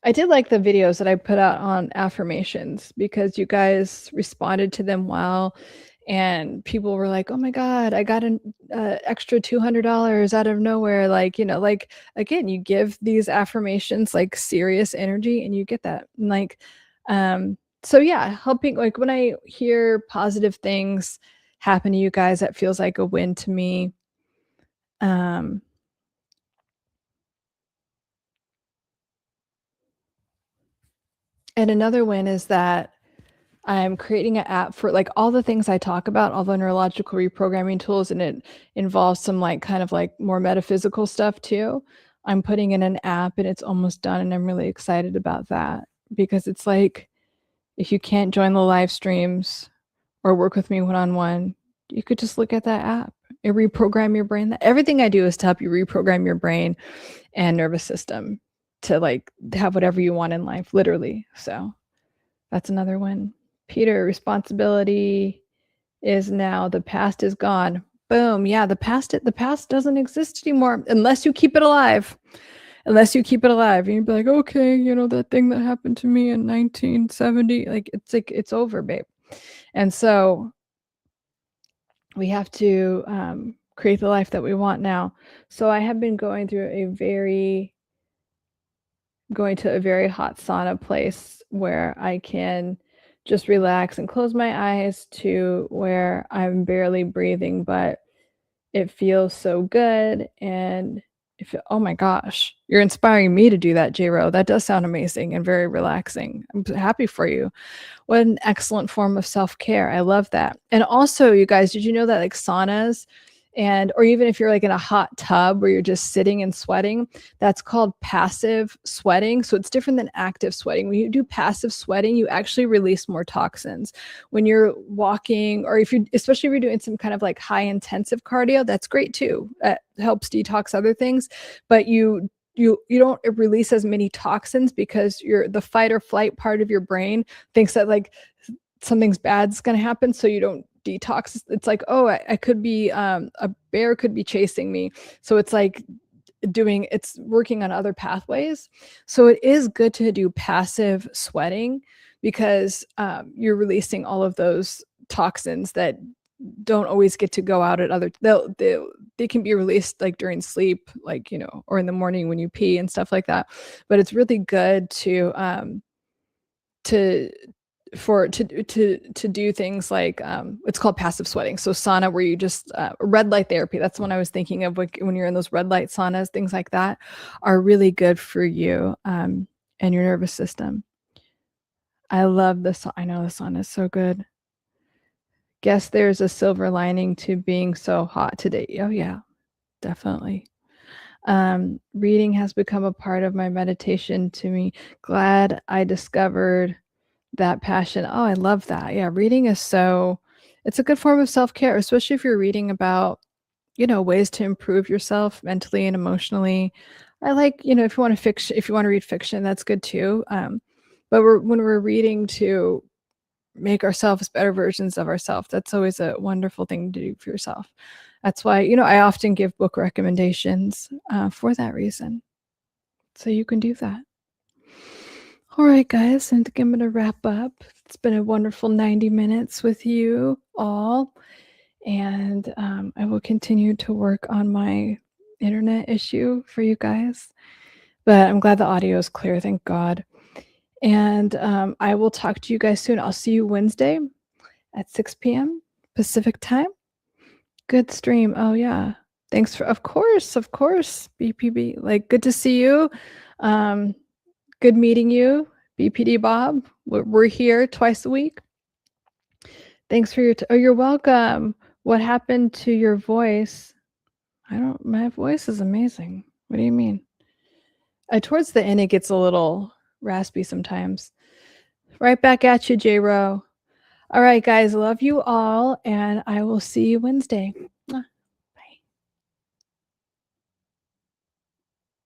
I did like the videos that I put out on affirmations because you guys responded to them well. And people were like, oh my God, I got an extra $200 out of nowhere. Again, you give these affirmations serious energy and you get that. So yeah, helping, like when I hear positive things happen to you guys, that feels like a win to me. Um, and another win is that I'm creating an app for like all the things I talk about, all the neurological reprogramming tools, and it involves some like kind of like more metaphysical stuff too. I'm putting in an app and it's almost done, and I'm really excited about that because it's like if you can't join the live streams or work with me one-on-one, you could just look at that app and reprogram your brain. Everything I do is to help you reprogram your brain and nervous system to like have whatever you want in life, literally. So that's another win. Peter, responsibility is now, the past is gone. Boom. Yeah, the past doesn't exist anymore unless you keep it alive. Unless you keep it alive, and you'd be like, okay, you know, that thing that happened to me in 1970, like it's over, babe. And so we have to create the life that we want now. So I have been going to a very hot sauna place where I can just relax and close my eyes, to where I'm barely breathing, but it feels so good. And oh my gosh, you're inspiring me to do that, J-Ro. That does sound amazing and very relaxing. I'm happy for you. What an excellent form of self-care. I love that. And also, you guys, did you know that like saunas, or even if you're like in a hot tub where you're just sitting and sweating, that's called passive sweating. So it's different than active sweating. When you do passive sweating, you actually release more toxins. When you're walking, or especially if you're doing some kind of like high intensive cardio, that's great too. That helps detox other things, but you don't release as many toxins because the fight or flight part of your brain thinks that like something's bad's going to happen, so you don't detox. It's like, oh, I could be a bear could be chasing me, so it's like it's working on other pathways. So it is good to do passive sweating because you're releasing all of those toxins that don't always get to go out at other they can be released like during sleep, like, you know, or in the morning when you pee and stuff like that. But it's really good to do things like it's called passive sweating. So sauna, where you just red light therapy, that's the one I was thinking of, like when you're in those red light saunas, things like that are really good for you and your nervous system. I love this. I know the sauna is so good. Guess there's a silver lining to being so hot today. Oh yeah, definitely. Reading has become a part of my meditation to me. Glad I discovered that passion. Oh, I love that. Yeah, reading is it's a good form of self-care, especially if you're reading about, you know, ways to improve yourself mentally and emotionally. I like, you know, if you want to read fiction, that's good too. But when we're reading to make ourselves better versions of ourselves, that's always a wonderful thing to do for yourself. That's why, you know, I often give book recommendations for that reason. So you can do that. All right, guys, I think I'm going to wrap up. It's been a wonderful 90 minutes with you all. And I will continue to work on my internet issue for you guys. But I'm glad the audio is clear, thank God. And I will talk to you guys soon. I'll see you Wednesday at 6 p.m. Pacific time. Good stream. Oh, yeah. Thanks of course, BPB. Like, good to see you. Good meeting you, BPD Bob. We're here twice a week. Thanks for your oh, you're welcome. What happened to your voice? My voice is amazing. What do you mean? Towards the end, it gets a little raspy sometimes. Right back at you, J-Ro. All right, guys, love you all, and I will see you Wednesday.